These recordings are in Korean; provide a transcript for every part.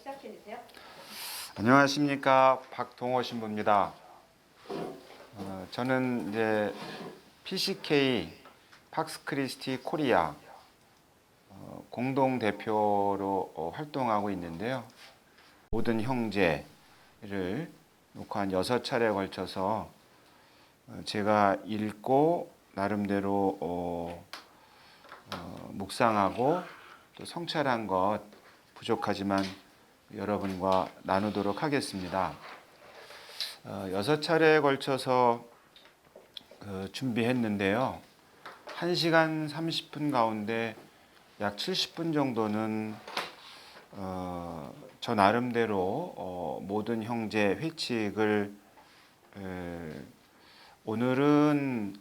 시작해 주세요. 안녕하십니까, 박동호 신부입니다. 저는 이제 PCK 팍스 크리스티 코리아 공동 대표로 활동하고 있는데요. 모든 형제를 놓고 한 6차례에 걸쳐서 제가 읽고 나름대로 묵상하고 또 성찰한 것 부족하지만 여러분과 나누도록 하겠습니다. 6차례에 걸쳐서 준비했는데요. 1시간 30분 가운데 약 70분 정도는 저 나름대로 모든 형제 회칙을 오늘은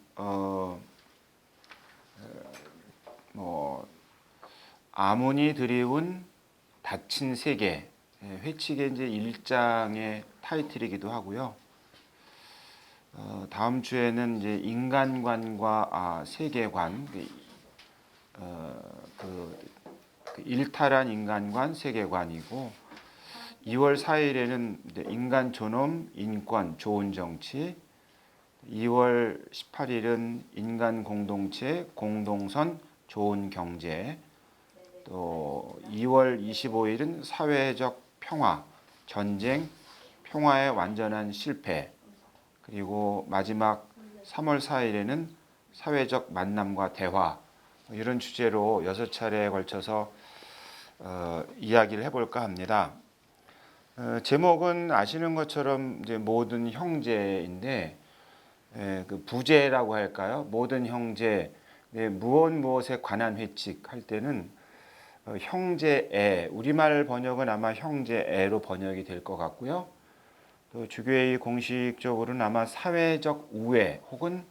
아문이 드리운 닫힌 세계 회칙의 이제 1장의 타이틀이기도 하고요. 다음 주에는 이제 인간관과 세계관, 일탈한 인간관, 세계관이고 2월 4일에는 인간 존엄, 인권, 좋은 정치, 2월 18일은 인간 공동체, 공동선, 좋은 경제, 또 2월 25일은 사회적 평화, 전쟁, 평화의 완전한 실패, 그리고 마지막 3월 4일에는 사회적 만남과 대화, 이런 주제로 6차례에 걸쳐서 이야기를 해볼까 합니다. 제목은 아시는 것처럼 이제 모든 형제인데 그 부제라고 할까요? 모든 형제, 무엇에 관한 회칙 할 때는 형제애, 우리말 번역은 아마 형제애로 번역이 될 것 같고요. 또 주교회의 공식적으로는 아마 사회적 우애 혹은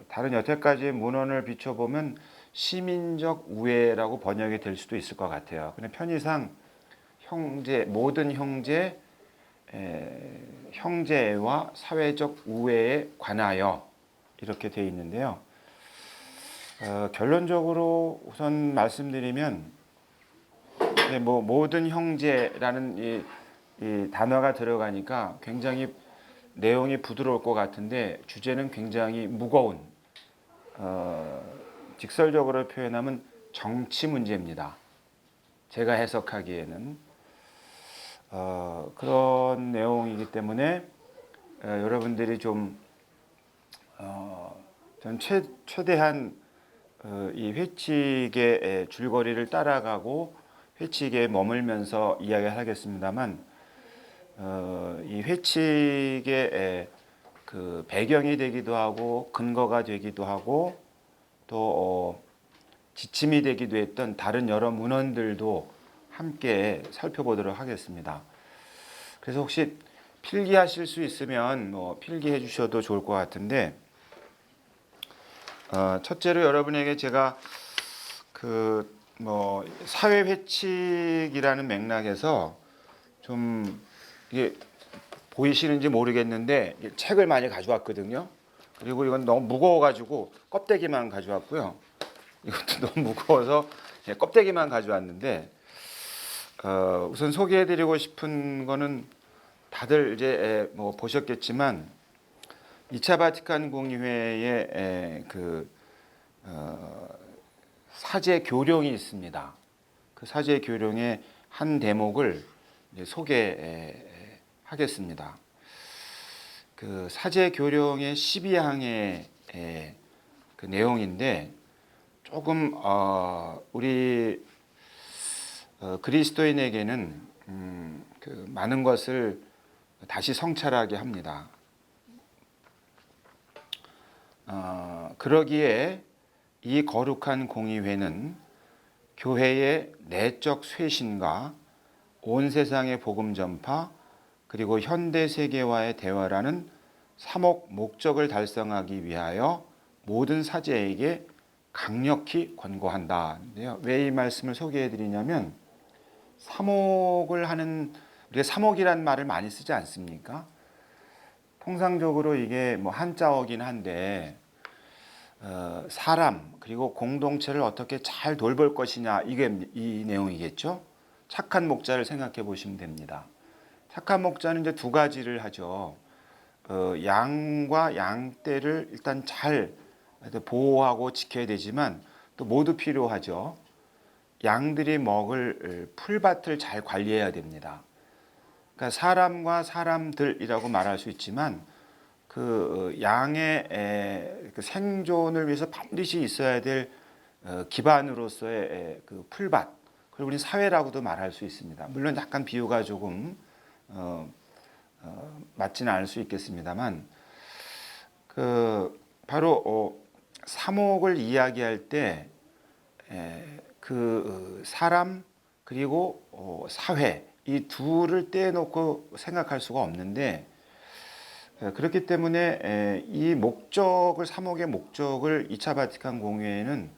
다른 여태까지 문헌을 비춰보면 시민적 우애라고 번역이 될 수도 있을 것 같아요. 근데 편의상 형제, 모든 형제, 형제와 사회적 우애에 관하여 이렇게 되어 있는데요. 결론적으로 우선 말씀드리면 모든 형제라는 이 단어가 들어가니까 굉장히 내용이 부드러울 것 같은데 주제는 굉장히 무거운 직설적으로 표현하면 정치 문제입니다. 제가 해석하기에는 그런 내용이기 때문에 여러분들이 좀 전 최대한 이 회칙의 줄거리를 따라가고 회칙에 머물면서 이야기를 하겠습니다만 이 회칙의 그 배경이 되기도 하고 근거가 되기도 하고 또 지침이 되기도 했던 다른 여러 문헌들도 함께 살펴보도록 하겠습니다. 그래서 혹시 필기하실 수 있으면 필기해 주셔도 좋을 것 같은데 첫째로 여러분에게 제가 사회 회칙이라는 맥락에서 좀 이게 보이시는지 모르겠는데 책을 많이 가져왔거든요. 그리고 이건 너무 무거워가지고 껍데기만 가져왔고요. 이것도 너무 무거워서 껍데기만 가져왔는데 우선 소개해드리고 싶은 거는 다들 이제 보셨겠지만 2차 바티칸 공의회의 사제 교령이 있습니다. 그 사제 교령의 한 대목을 이제 소개하겠습니다. 그 사제 교령의 12항의 그 내용인데 조금 우리 그리스도인에게는 그 많은 것을 다시 성찰하게 합니다. 그러기에 이 거룩한 공의회는 교회의 내적 쇄신과 온 세상의 복음 전파 그리고 현대 세계와의 대화라는 3억 목적을 달성하기 위하여 모든 사제에게 강력히 권고한다. 왜 이 말씀을 소개해 드리냐면 사목을 하는 우리가 사목이란 말을 많이 쓰지 않습니까? 통상적으로 이게 한자어긴 한데 사람 그리고 공동체를 어떻게 잘 돌볼 것이냐 이게 이 내용이겠죠. 착한 목자를 생각해 보시면 됩니다. 착한 목자는 이제 두 가지를 하죠. 양과 양떼를 일단 잘 보호하고 지켜야 되지만 또 모두 필요하죠. 양들이 먹을 풀밭을 잘 관리해야 됩니다. 그러니까 사람과 사람들이라고 말할 수 있지만 그 양의 그 생존을 위해서 반드시 있어야 될 기반으로서의 그 풀밭, 그리고 우리 사회라고도 말할 수 있습니다. 물론 약간 비유가 조금 맞지는 않을 수 있겠습니다만, 그 바로 사목을 이야기할 때 그 사람 그리고 사회, 이 둘을 떼놓고 생각할 수가 없는데, 그렇기 때문에 이 목적을, 사목의 목적을 2차 바티칸 공회에는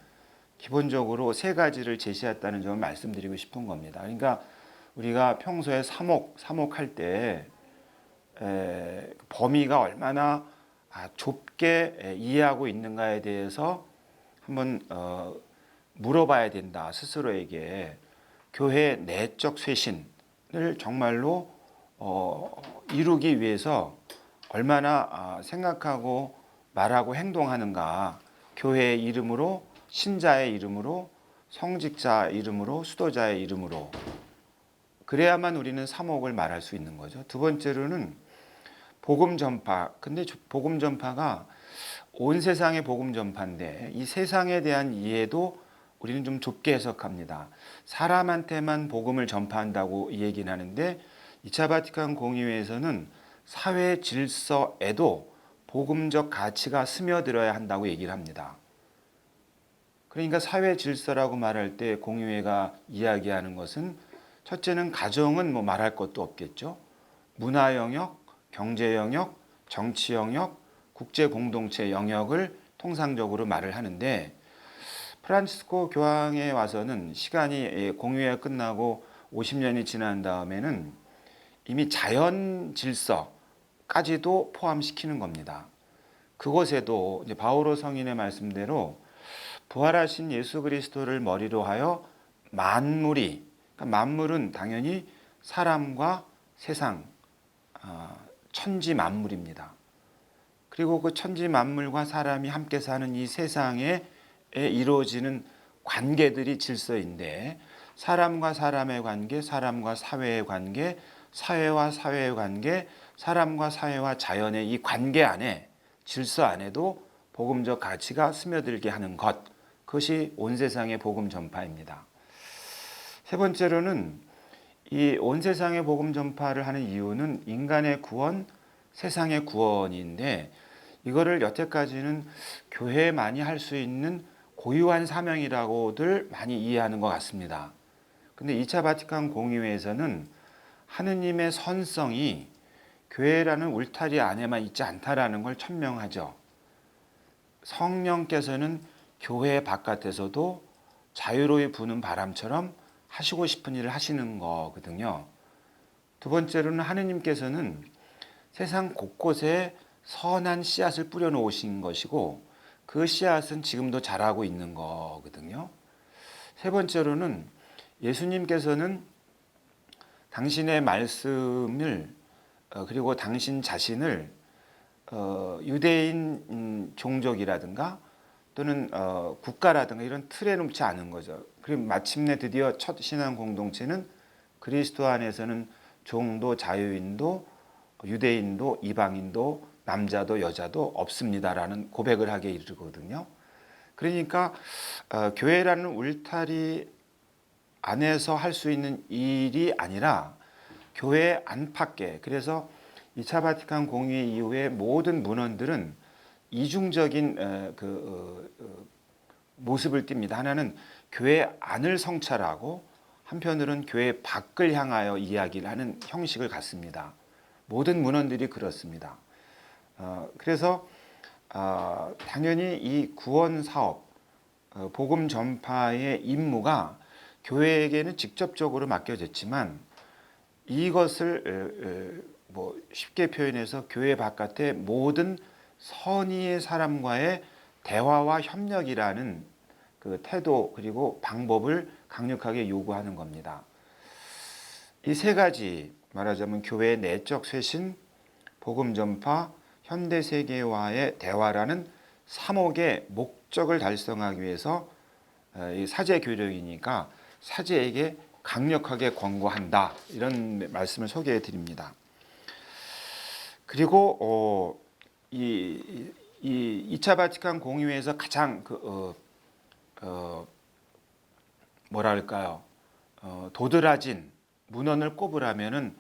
기본적으로 세 가지를 제시했다는 점을 말씀드리고 싶은 겁니다. 그러니까 우리가 평소에 사목할 때 범위가 얼마나 좁게 이해하고 있는가에 대해서 한번 물어봐야 된다. 스스로에게. 교회 내적 쇄신을 정말로 이루기 위해서 얼마나 생각하고 말하고 행동하는가. 교회의 이름으로, 신자의 이름으로, 성직자 이름으로, 수도자의 이름으로. 그래야만 우리는 사목을 말할 수 있는 거죠. 두 번째로는 복음 전파. 근데 복음 전파가 온 세상의 복음 전파인데 이 세상에 대한 이해도 우리는 좀 좁게 해석합니다. 사람한테만 복음을 전파한다고 얘기는 하는데 2차 바티칸 공의회에서는 사회 질서에도 복음적 가치가 스며들어야 한다고 얘기를 합니다. 그러니까 사회 질서라고 말할 때 공의회가 이야기하는 것은 첫째는 가정은 뭐 말할 것도 없겠죠. 문화 영역, 경제 영역, 정치 영역, 국제 공동체 영역을 통상적으로 말을 하는데, 프란치스코 교황에 와서는 시간이 공의회가 끝나고 50년이 지난 다음에는 이미 자연 질서까지도 포함시키는 겁니다. 그곳에도 이제 바오로 성인의 말씀대로 부활하신 예수 그리스도를 머리로 하여 만물이, 그러니까 만물은 당연히 사람과 세상, 천지 만물입니다. 그리고 그 천지 만물과 사람이 함께 사는 이 세상에 이루어지는 관계들이 질서인데, 사람과 사람의 관계, 사람과 사회의 관계, 사회와 사회의 관계, 사람과 사회와 자연의 이 관계 안에, 질서 안에도 복음적 가치가 스며들게 하는 것, 그것이 온 세상의 복음 전파입니다. 세 번째로는 이 온 세상의 복음 전파를 하는 이유는 인간의 구원, 세상의 구원인데, 이거를 여태까지는 교회만이 할 수 있는 고유한 사명이라고들 많이 이해하는 것 같습니다. 근데 2차 바티칸 공의회에서는 하느님의 선성이 교회라는 울타리 안에만 있지 않다라는 걸 천명하죠. 성령께서는 교회 바깥에서도 자유로이 부는 바람처럼 하시고 싶은 일을 하시는 거거든요. 두 번째로는 하느님께서는 세상 곳곳에 선한 씨앗을 뿌려놓으신 것이고 그 씨앗은 지금도 자라고 있는 거거든요. 세 번째로는 예수님께서는 당신의 말씀을 그리고 당신 자신을 유대인 종족이라든가 또는 국가라든가 이런 틀에 놓지 않은 거죠. 그리고 마침내 드디어 첫 신앙 공동체는 그리스도 안에서는 종도 자유인도 유대인도 이방인도 남자도 여자도 없습니다라는 고백을 하게 이르거든요. 그러니까 교회라는 울타리 안에서 할 수 있는 일이 아니라 교회 안팎에, 그래서 2차 바티칸 공의 이후에 모든 문헌들은 이중적인 모습을 띱니다. 하나는 교회 안을 성찰하고 한편으로는 교회 밖을 향하여 이야기를 하는 형식을 갖습니다. 모든 문헌들이 그렇습니다. 그래서 당연히 이 구원 사업, 복음 전파의 임무가 교회에게는 직접적으로 맡겨졌지만 이것을 뭐 쉽게 표현해서 교회 바깥의 모든 선의의 사람과의 대화와 협력이라는 그 태도 그리고 방법을 강력하게 요구하는 겁니다. 이 세 가지 말하자면 교회의 내적 쇄신, 복음 전파, 현대 세계와의 대화라는 3억의 목적을 달성하기 위해서 이 사제 교력이니까 사제에게 강력하게 권고한다, 이런 말씀을 소개해 드립니다. 그리고 이 2차 바티칸 공의회에서 가장 뭐랄까요, 도드라진 문헌을 꼽으라면은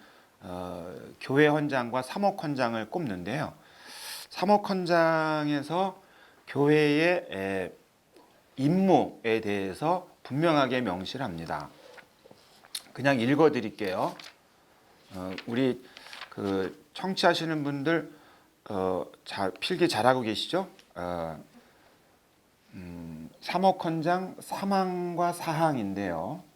교회 헌장과 사목 헌장을 꼽는데요. 사목 헌장에서 교회의 임무에 대해서 분명하게 명시를 합니다. 그냥 읽어 드릴게요. 우리 청취하시는 분들 필기 잘하고 계시죠? 사목 헌장 3항과 4항인데요.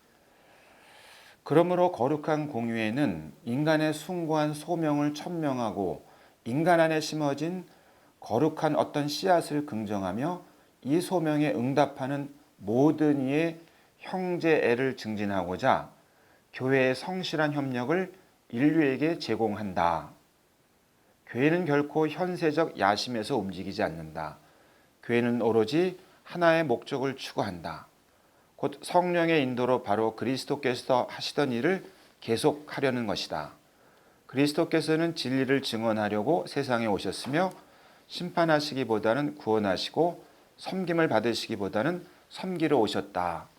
그러므로 거룩한 공의회는 인간의 숭고한 소명을 천명하고 인간 안에 심어진 거룩한 어떤 씨앗을 긍정하며 이 소명에 응답하는 모든 이의 형제애를 증진하고자 교회의 성실한 협력을 인류에게 제공한다. 교회는 결코 현세적 야심에서 움직이지 않는다. 교회는 오로지 하나의 목적을 추구한다. 곧 성령의 인도로 바로 그리스도께서 하시던 일을 계속하려는 것이다. 그리스도께서는 진리를 증언하려고 세상에 오셨으며 심판하시기보다는 구원하시고 섬김을 받으시기보다는 섬기러 오셨다.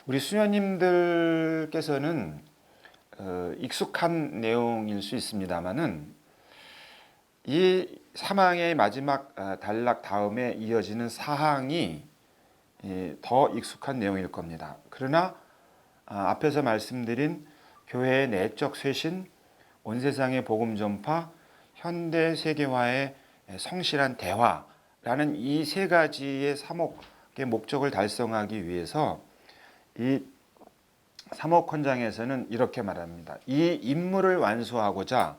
우리 수녀님들께서는 익숙한 내용일 수 있습니다만은 이 3항의 마지막 단락 다음에 이어지는 4항이 더 익숙한 내용일 겁니다. 그러나 앞에서 말씀드린 교회의 내적 쇄신, 온 세상의 복음 전파, 현대 세계화의 성실한 대화라는 이 세 가지의 사목의 목적을 달성하기 위해서 이 사목 헌장에서는 이렇게 말합니다. 이 임무를 완수하고자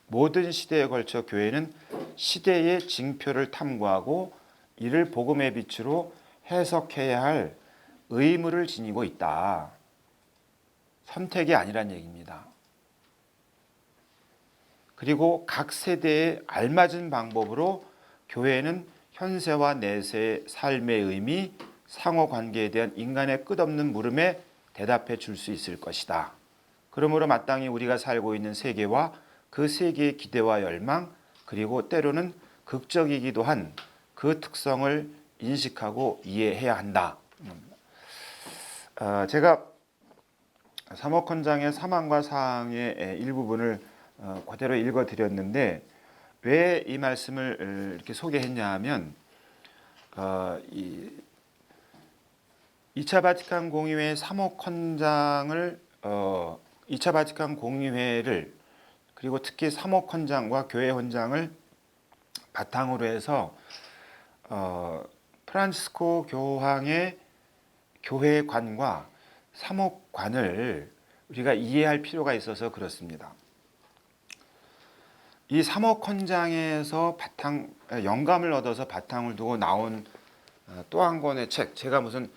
모든 시대에 걸쳐 교회는 시대의 징표를 탐구하고 이를 복음의 빛으로 해석해야 할 의무를 지니고 있다. 선택이 아니란 얘기입니다. 그리고 각 세대에 알맞은 방법으로 교회는 현세와 내세의 삶의 의미, 상호관계에 대한 인간의 끝없는 물음에 대답해 줄 수 있을 것이다. 그러므로 마땅히 우리가 살고 있는 세계와 그 세계의 기대와 열망, 그리고 때로는 극적이기도 한 그 특성을 인식하고 이해해야 한다. 제가 사목 헌장의 3항과 4항의 일부분을 그대로 읽어드렸는데 왜 이 말씀을 이렇게 소개했냐 하면 2차 바티칸 공의회 사목 헌장을 2차 바티칸 공의회를 그리고 특히 사목 헌장과 교회 헌장을 바탕으로 해서 프란치스코 교황의 교회관과 사목관을 우리가 이해할 필요가 있어서 그렇습니다. 이 사목 헌장에서 영감을 얻어서 바탕을 두고 나온 또 한 권의 책, 제가 무슨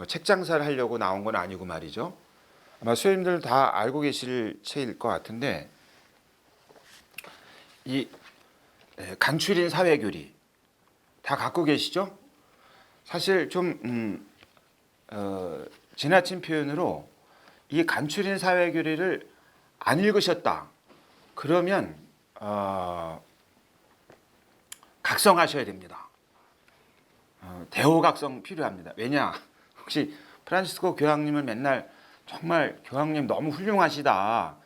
책 장사를 하려고 나온 건 아니고 말이죠. 아마 수요님들 다 알고 계실 책일 것 같은데 이 간추린 사회교리 다 갖고 계시죠? 사실 좀 지나친 표현으로 이 간추린 사회교리를 안 읽으셨다 그러면 각성하셔야 됩니다. 대호각성 필요합니다. 왜냐? 혹시 프란치스코 교황님을 맨날 정말 교황님 너무 훌륭하시다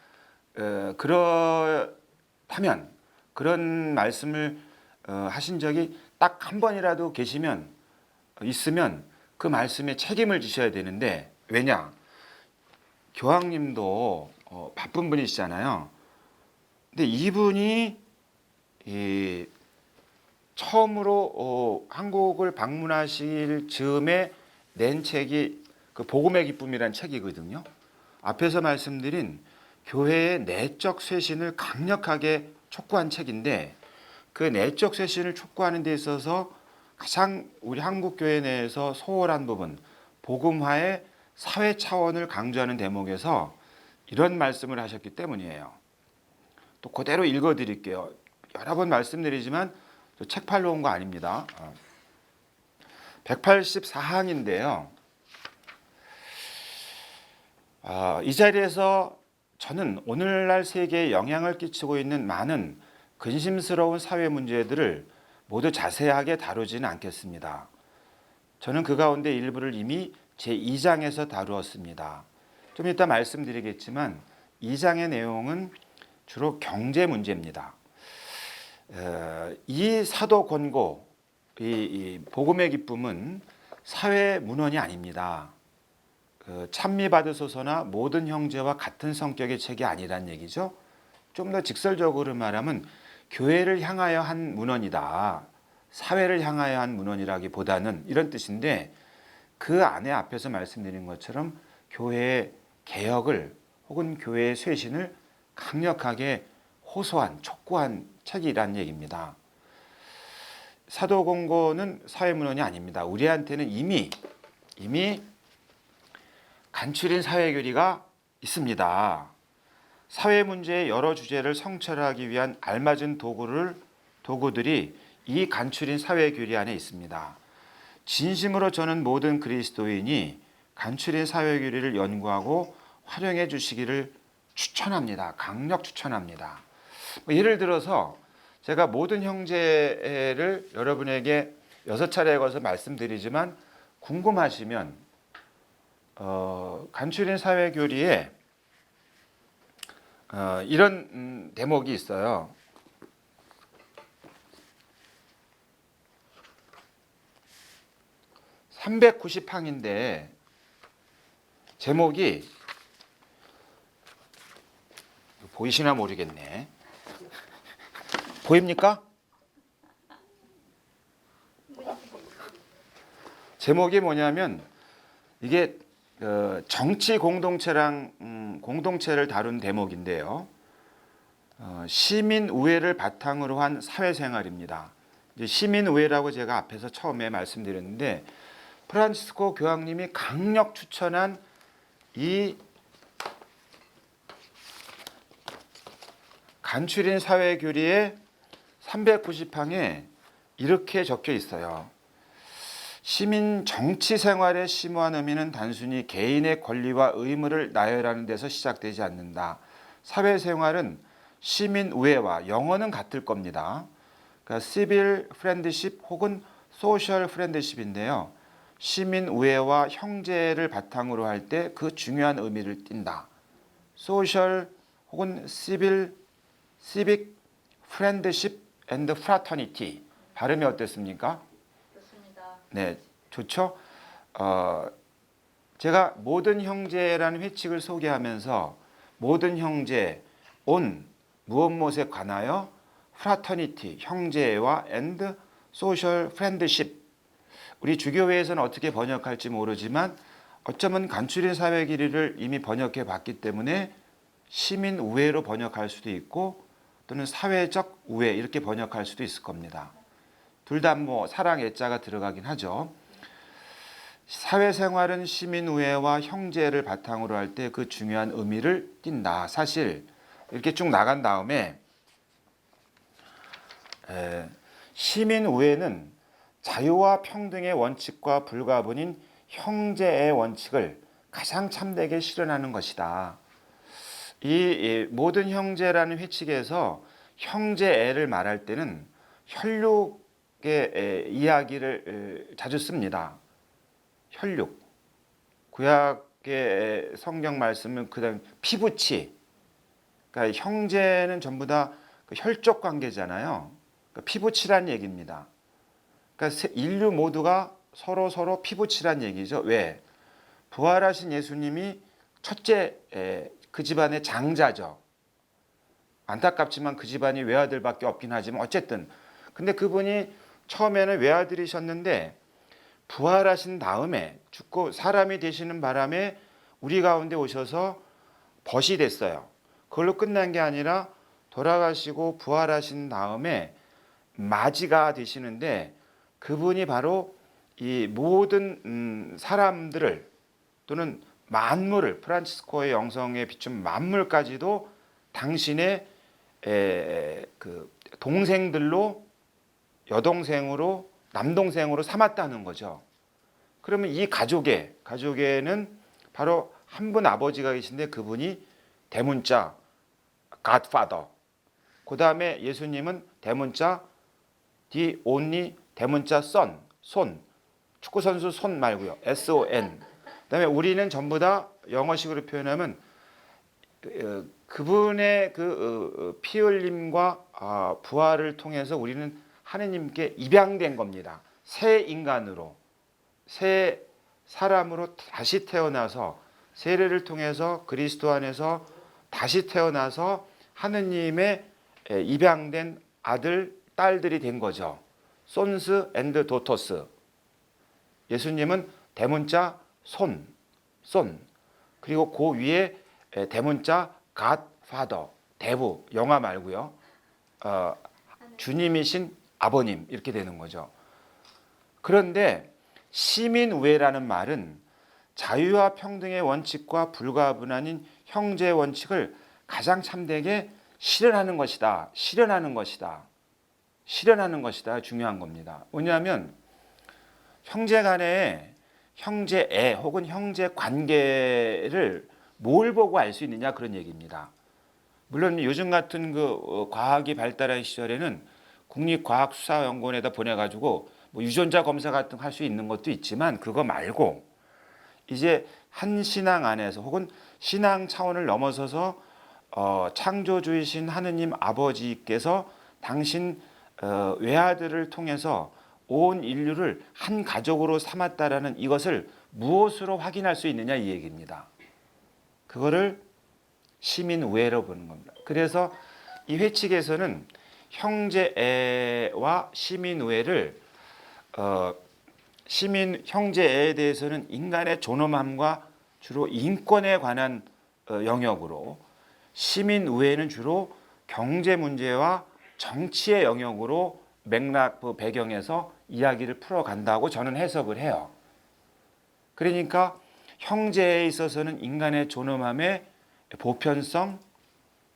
그렇다면 그런 말씀을 하신 적이 딱 한 번이라도 있으면 그 말씀에 책임을 지셔야 되는데 왜냐? 교황님도 바쁜 분이시잖아요. 근데 이분이 처음으로 한국을 방문하실 즈음에 낸 책이 그 복음의 기쁨이라는 책이거든요. 앞에서 말씀드린 교회의 내적 쇄신을 강력하게 촉구한 책인데 그 내적 쇄신을 촉구하는 데 있어서 가장 우리 한국 교회 내에서 소홀한 부분, 복음화의 사회 차원을 강조하는 대목에서 이런 말씀을 하셨기 때문이에요. 또 그대로 읽어드릴게요. 여러 번 말씀드리지만 책 팔러 온 거 아닙니다. 184항인데요. 이 자리에서 저는 오늘날 세계에 영향을 끼치고 있는 많은 근심스러운 사회 문제들을 모두 자세하게 다루지는 않겠습니다. 저는 그 가운데 일부를 이미 제2장에서 다루었습니다. 좀 이따 말씀드리겠지만 2장의 내용은 주로 경제 문제입니다. 이 사도 권고, 이 복음의 기쁨은 사회 문헌이 아닙니다. 찬미 받으소서나 모든 형제와 같은 성격의 책이 아니란 얘기죠. 좀 더 직설적으로 말하면 교회를 향하여 한 문헌이다. 사회를 향하여 한 문헌이라기보다는 이런 뜻인데, 그 안에 앞에서 말씀드린 것처럼 교회의 개혁을 혹은 교회의 쇄신을 강력하게 호소한, 촉구한 책이란 얘기입니다. 사도공고는 사회문헌이 아닙니다. 우리한테는 이미 간추린 사회교리가 있습니다. 사회 문제의 여러 주제를 성찰하기 위한 알맞은 도구들이 이 간추린 사회교리 안에 있습니다. 진심으로 저는 모든 그리스도인이 간추린 사회교리를 연구하고 활용해 주시기를 추천합니다. 강력 추천합니다. 예를 들어서 제가 모든 형제를 여러분에게 6차례에 걸쳐서 말씀드리지만 궁금하시면 간추린 사회교리에 이런 대목이 있어요. (390항인데) 제목이 보이시나 모르겠네. 보입니까? 제목이 뭐냐면 이게 정치 공동체를 다룬 대목인데요. 시민 우회를 바탕으로 한 사회생활입니다. 시민 우회라고 제가 앞에서 처음에 말씀드렸는데 프란치스코 교황님이 강력 추천한 이 간추린 사회교리의 390항에 이렇게 적혀 있어요. 시민 정치 생활에 심오한 의미는 단순히 개인의 권리와 의무를 나열하는 데서 시작되지 않는다. 사회생활은 시민 우애와 영어는 같을 겁니다. 그러니까 시빌 프렌드십 혹은 소셜 프렌드십인데요. 시민 우애와 형제를 바탕으로 할 때 그 중요한 의미를 띈다. 소셜 혹은 시빅 프렌드십 앤드 프라터니티. 발음이 어땠습니까? 좋습니다. 네, 좋죠. 제가 모든 형제라는 회칙을 소개하면서 모든 형제, 온, 무엇에 관하여 프라터니티, 형제와 앤드 소셜 프렌드십. 우리 주교회에서는 어떻게 번역할지 모르지만 어쩌면 간추린 사회교리를 이미 번역해 봤기 때문에 시민 우애로 번역할 수도 있고 또는 사회적 우애 이렇게 번역할 수도 있을 겁니다. 둘 다 뭐 사랑 애자가 들어가긴 하죠. 사회생활은 시민 우애와 형제를 바탕으로 할 때 그 중요한 의미를 띈다. 사실 이렇게 쭉 나간 다음에 시민 우애는 자유와 평등의 원칙과 불가분인 형제의 원칙을 가장 참되게 실현하는 것이다. 이 모든 형제라는 회칙에서 형제애를 말할 때는 혈육의 이야기를 자주 씁니다. 혈육. 구약의 성경 말씀은 그다음 피부치. 그러니까 형제는 전부 다 혈족 관계잖아요. 그러니까 피부치란 얘기입니다. 그러니까 인류 모두가 서로 피부치란 얘기죠. 왜? 부활하신 예수님이 첫째 그 집안의 장자죠. 안타깝지만 그 집안이 외아들밖에 없긴 하지만 어쨌든 근데 그분이 처음에는 외아들이셨는데 부활하신 다음에 죽고 사람이 되시는 바람에 우리 가운데 오셔서 벗이 됐어요. 그걸로 끝난 게 아니라 돌아가시고 부활하신 다음에 맞이가 되시는데 그분이 바로 이 모든 사람들을 또는 만물을 프란치스코의 영성에 비춘 만물까지도 당신의 그 동생들로 여동생으로 남동생으로 삼았다는 거죠. 그러면 이 가족에는 바로 한 분 아버지가 계신데 그분이 대문자 Godfather. 그 다음에 예수님은 대문자 the only 대문자 son 손 축구 선수 손 말고요. SON. 그다음에 우리는 전부 다 영어식으로 표현하면 그분의 그 피 흘림과 부활을 통해서 우리는 하느님께 입양된 겁니다. 새 인간으로 새 사람으로 다시 태어나서 세례를 통해서 그리스도 안에서 다시 태어나서 하느님의 입양된 아들, 딸들이 된 거죠. 손스 앤드 도터스. 예수님은 대문자 손. 그리고 그 위에 대문자 갓파더, 대부, 영화 말고요. 주님이신 아버님 이렇게 되는 거죠. 그런데 시민우애라는 말은 자유와 평등의 원칙과 불가분한 형제의 원칙을 가장 참되게 실현하는 것이다. 중요한 겁니다. 왜냐하면 형제 간의 형제애 혹은 형제 관계를 뭘 보고 알 수 있느냐 그런 얘기입니다. 물론 요즘 같은 그 과학이 발달한 시절에는 국립과학수사연구원에다 보내가지고 뭐 유전자 검사 같은 거 할 수 있는 것도 있지만 그거 말고 이제 한 신앙 안에서 혹은 신앙 차원을 넘어서서 창조주이신 하느님 아버지께서 당신 외아들을 통해서 온 인류를 한 가족으로 삼았다라는 이것을 무엇으로 확인할 수 있느냐 이 얘기입니다. 그거를 시민우애로 보는 겁니다. 그래서 이 회칙에서는 형제애와 시민우애를 형제애에 대해서는 인간의 존엄함과 주로 인권에 관한 영역으로, 시민우애는 주로 경제 문제와 정치의 영역으로 맥락 배경에서 이야기를 풀어간다고 저는 해석을 해요. 그러니까 형제에 있어서는 인간의 존엄함의 보편성,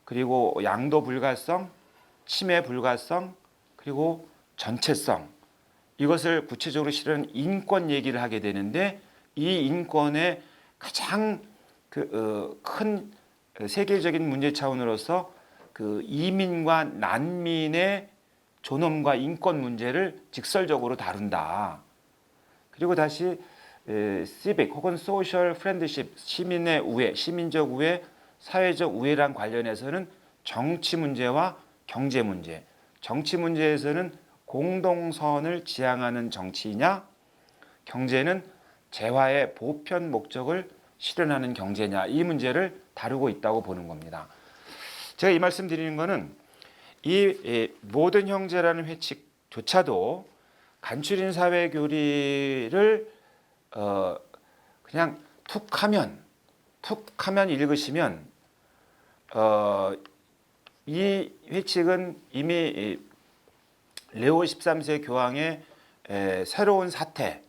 그리고 양도 불가성, 침해 불가성, 그리고 전체성, 이것을 구체적으로 실은 인권 얘기를 하게 되는데, 이 인권의 가장 큰 세계적인 문제 차원으로서 그 이민과 난민의 존엄과 인권 문제를 직설적으로 다룬다. 그리고 다시 civic 혹은 social friendship, 시민의 우애, 시민적 우애, 사회적 우애랑 관련해서는 정치 문제와 경제 문제, 정치 문제에서는 공동선을 지향하는 정치이냐, 경제는 재화의 보편 목적을 실현하는 경제냐, 이 문제를 다루고 있다고 보는 겁니다. 제가 이 말씀 드리는 것은 이 모든 형제라는 회칙조차도 간추린 사회 교리를 그냥 툭 하면 읽으시면 이 회칙은 이미 레오 13세 교황의 새로운 사태,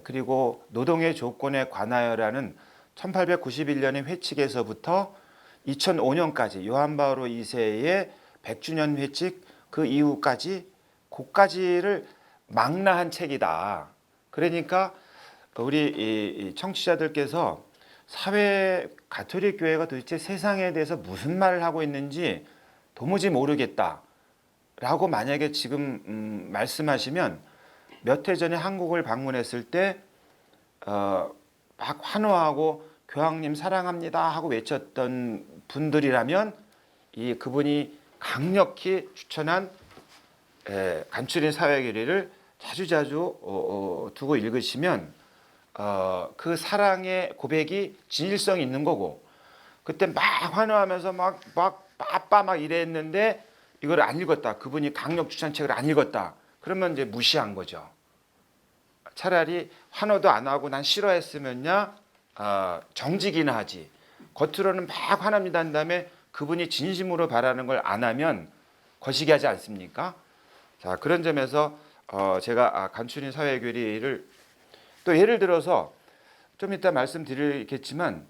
그리고 노동의 조건에 관하여라는 1891년의 회칙에서부터 2005년까지 요한 바오로 2세의 100주년 회칙, 그 이후까지 그까지를 망라한 책이다. 그러니까 우리 청취자들께서 사회 가톨릭 교회가 도대체 세상에 대해서 무슨 말을 하고 있는지 도무지 모르겠다라고 만약에 지금 말씀하시면, 몇 해 전에 한국을 방문했을 때 막 환호하고 교황님 사랑합니다 하고 외쳤던 분들이라면 그분이 강력히 추천한 간추린 사회교리를 자주자주 두고 읽으시면 그 사랑의 고백이 진실성이 있는 거고, 그때 막 환호하면서 막 빠빠 막 이랬는데 이걸 안 읽었다, 그분이 강력 추천책을 안 읽었다, 그러면 이제 무시한 거죠. 차라리 환호도 안 하고 난 싫어했으면야 정직이나 하지, 겉으로는 막 화납니다 한 다음에 그분이 진심으로 바라는 걸 안 하면 거시기 하지 않습니까? 자, 그런 점에서 제가 간추린 사회교리를 또 예를 들어서 좀 이따 말씀드리겠지만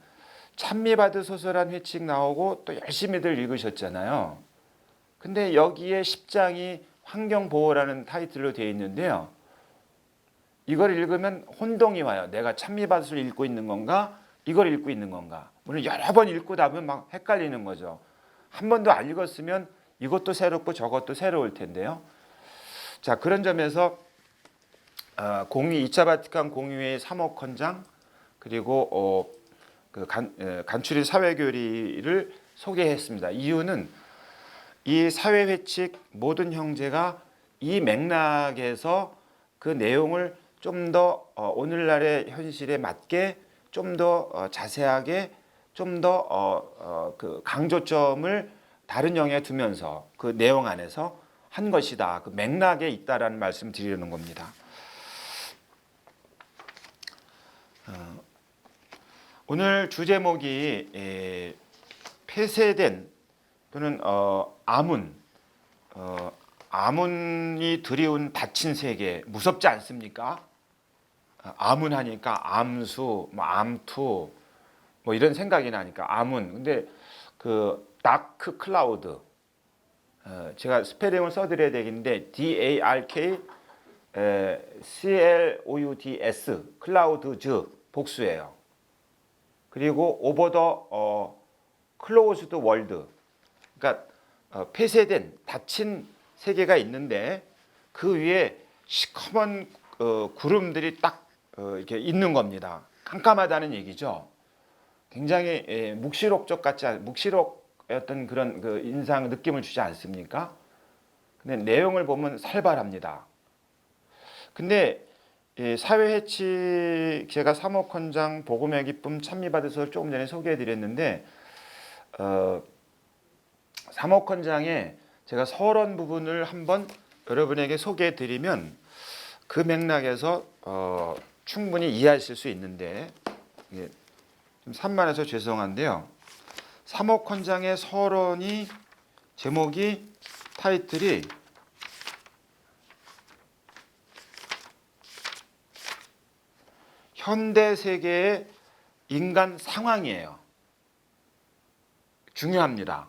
찬미받으소서란 회칙 나오고 또 열심히들 읽으셨잖아요. 근데 여기에 10장이 환경보호라는 타이틀로 되어 있는데요. 이걸 읽으면 혼동이 와요. 내가 찬미받으소서를 읽고 있는 건가? 이걸 읽고 있는 건가? 물론 여러 번 읽고 나면 막 헷갈리는 거죠. 한 번도 안 읽었으면 이것도 새롭고 저것도 새로울 텐데요. 자, 그런 점에서 2차 바티칸 공의회의 3억 헌장 그리고 간추린 사회교리를 소개했습니다. 이유는 이 사회회칙 모든 형제가 이 맥락에서 그 내용을 좀 더 오늘날의 현실에 맞게 좀 더 자세하게 좀 더 그 강조점을 다른 영역에 두면서 그 내용 안에서 한 것이다. 그 맥락에 있다라는 말씀 드리려는 겁니다. 오늘 주제목이 폐쇄된 또는 아문이 들이운 닫힌 세계 무섭지 않습니까? 아문 하니까 암수, 암투 이런 생각이 나니까 아문. 근데 그 다크 클라우드 제가 스페링을 써드려야 되겠는데 DARK CLOUDS 클라우드즈 복수예요. 그리고 오버 더 클로즈드 월드 그러니까 폐쇄된 닫힌 세계가 있는데 그 위에 시커먼 구름들이 딱 이렇게 있는 겁니다. 깜깜하다는 얘기죠. 굉장히 묵시록적 같지 않 묵시록의 그런 그 인상 느낌을 주지 않습니까? 근데 내용을 보면 살벌합니다. 근데 사회해치 제가 3억 헌장 복음의 기쁨 찬미받으소서 조금 전에 소개해드렸는데 3억 헌장에 제가 서론 부분을 한번 여러분에게 소개해드리면 그 맥락에서 충분히 이해하실 수 있는데 좀 산만해서 죄송한데요. 3억 헌장의 서론이 제목이 타이틀이 현대 세계의 인간 상황이에요. 중요합니다.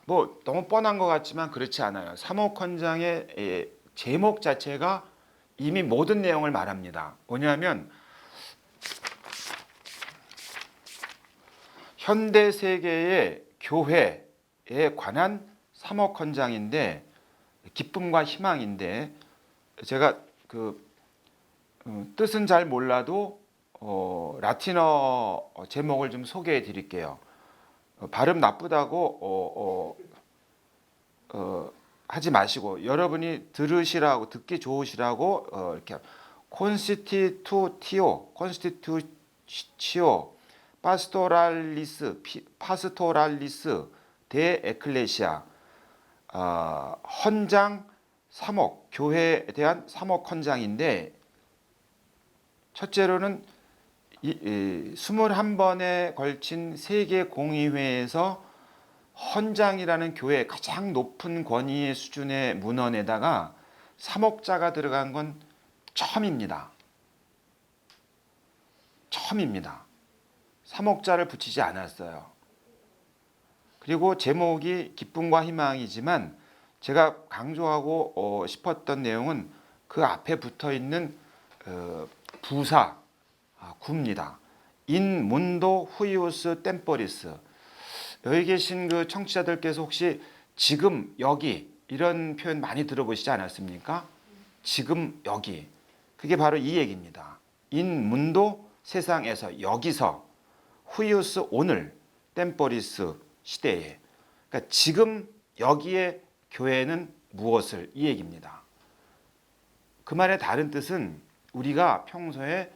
너무 뻔한 것 같지만 그렇지 않아요. 3억 헌장의 제목 자체가 이미 모든 내용을 말합니다. 뭐냐면 현대 세계의 교회에 관한 3억 헌장인데 기쁨과 희망인데 제가 그 뜻은 잘 몰라도 라틴어 제목을 좀 소개해 드릴게요. 발음 나쁘다고 하지 마시고 여러분이 들으시라고 듣기 좋으시라고 이렇게 콘스티튜티오 파스토랄리스 데 에클레시아 헌장 3억 교회에 대한 3억 헌장인데 첫째로는 21번에 걸친 세계 공의회에서 헌장이라는 교회 가장 높은 권위의 수준의 문헌에다가 3억자가 들어간 건 처음입니다. 처음입니다. 3억자를 붙이지 않았어요. 그리고 제목이 기쁨과 희망이지만 제가 강조하고 싶었던 내용은 그 앞에 붙어 있는 부사 구입니다. 인 문도 후이우스 템포리스. 여기 계신 그 청취자들께서 혹시 지금 여기 이런 표현 많이 들어보시지 않았습니까? 지금 여기. 그게 바로 이 얘기입니다. 인 문도 세상에서 여기서 후이우스 오늘 템포리스 시대에 그러니까 지금 여기에 교회는 무엇을 이 얘기입니다. 그 말의 다른 뜻은 우리가 평소에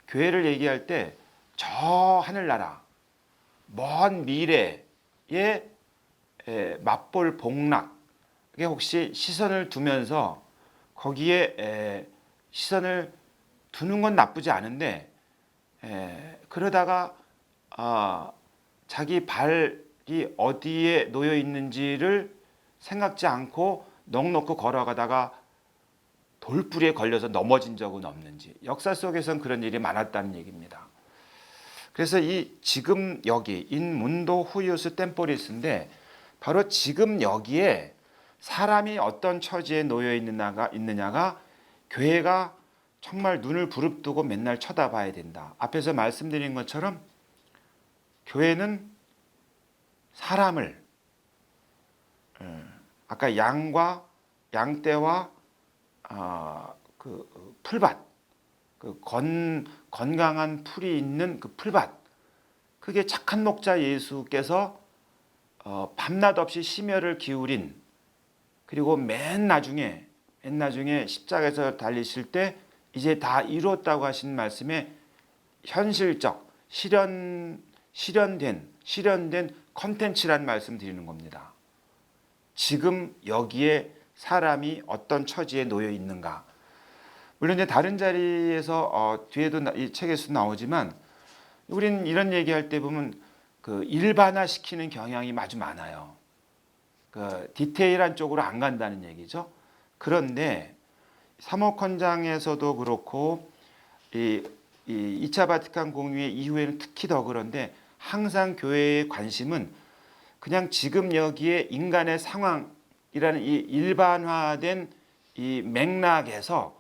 교회를 얘기할 때 저 하늘나라 먼 미래에 맛볼 복락에 혹시 시선을 두면서 거기에 시선을 두는 건 나쁘지 않은데 그러다가 자기 발이 어디에 놓여 있는지를 생각지 않고 넋놓고 걸어가다가 돌부리에 걸려서 넘어진 적은 없는지 역사 속에서는 그런 일이 많았다는 얘기입니다. 그래서 이 지금 여기 인문도 후이우스 템포리스인데 바로 지금 여기에 사람이 어떤 처지에 놓여 있느냐가 교회가 정말 눈을 부릅뜨고 맨날 쳐다봐야 된다. 앞에서 말씀드린 것처럼 교회는 사람을 아까 양과 양떼와 그 풀밭, 그 건강한 풀이 있는 그 풀밭, 그게 착한 목자 예수께서 밤낮 없이 심혈을 기울인, 그리고 맨 나중에 십자가에서 달리실 때 이제 다 이루었다고 하신 말씀에 현실적 실현된 컨텐츠란 말씀 드리는 겁니다. 지금 여기에 사람이 어떤 처지에 놓여 있는가. 물론 이제 다른 자리에서 뒤에도 이 책에서 나오지만 우린 이런 얘기할 때 보면 그 일반화시키는 경향이 아주 많아요. 그 디테일한 쪽으로 안 간다는 얘기죠. 그런데 사모컨장에서도 그렇고 이 2차 바티칸 공의회 이후에는 특히 더 그런데 항상 교회의 관심은 그냥 지금 여기에 인간의 상황이라는 이 일반화된 이 맥락에서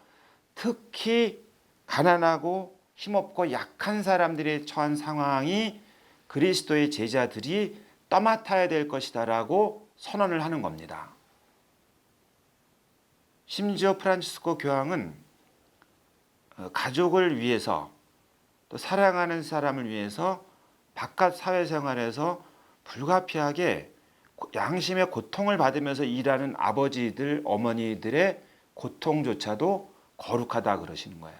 특히 가난하고 힘없고 약한 사람들의 처한 상황이 그리스도의 제자들이 떠맡아야 될 것이다라고 선언을 하는 겁니다. 심지어 프란치스코 교황은 가족을 위해서 또 사랑하는 사람을 위해서 바깥 사회생활에서 불가피하게 양심의 고통을 받으면서 일하는 아버지들, 어머니들의 고통조차도 거룩하다 그러시는 거예요.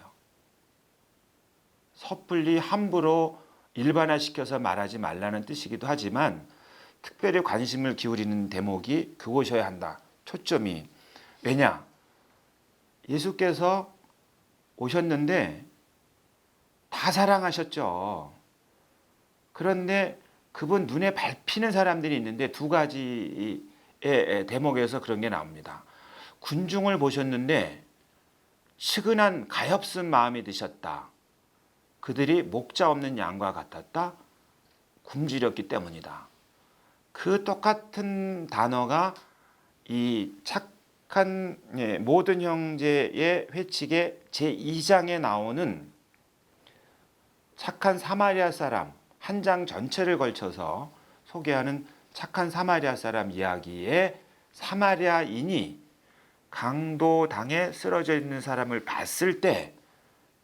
섣불리 함부로 일반화시켜서 말하지 말라는 뜻이기도 하지만 특별히 관심을 기울이는 대목이 그곳이어야 한다. 초점이. 왜냐? 예수께서 오셨는데 다 사랑하셨죠. 그런데 그분 눈에 밟히는 사람들이 있는데 두 가지의 대목에서 그런 게 나옵니다. 군중을 보셨는데 측은한 가엾은 마음이 드셨다. 그들이 목자 없는 양과 같았다. 굶주렸기 때문이다. 그 똑같은 단어가 이 착한 모든 형제의 회칙의 제2장에 나오는 착한 사마리아 사람 한 장 전체를 걸쳐서 소개하는 착한 사마리아 사람 이야기에 사마리아인이 강도당에 쓰러져 있는 사람을 봤을 때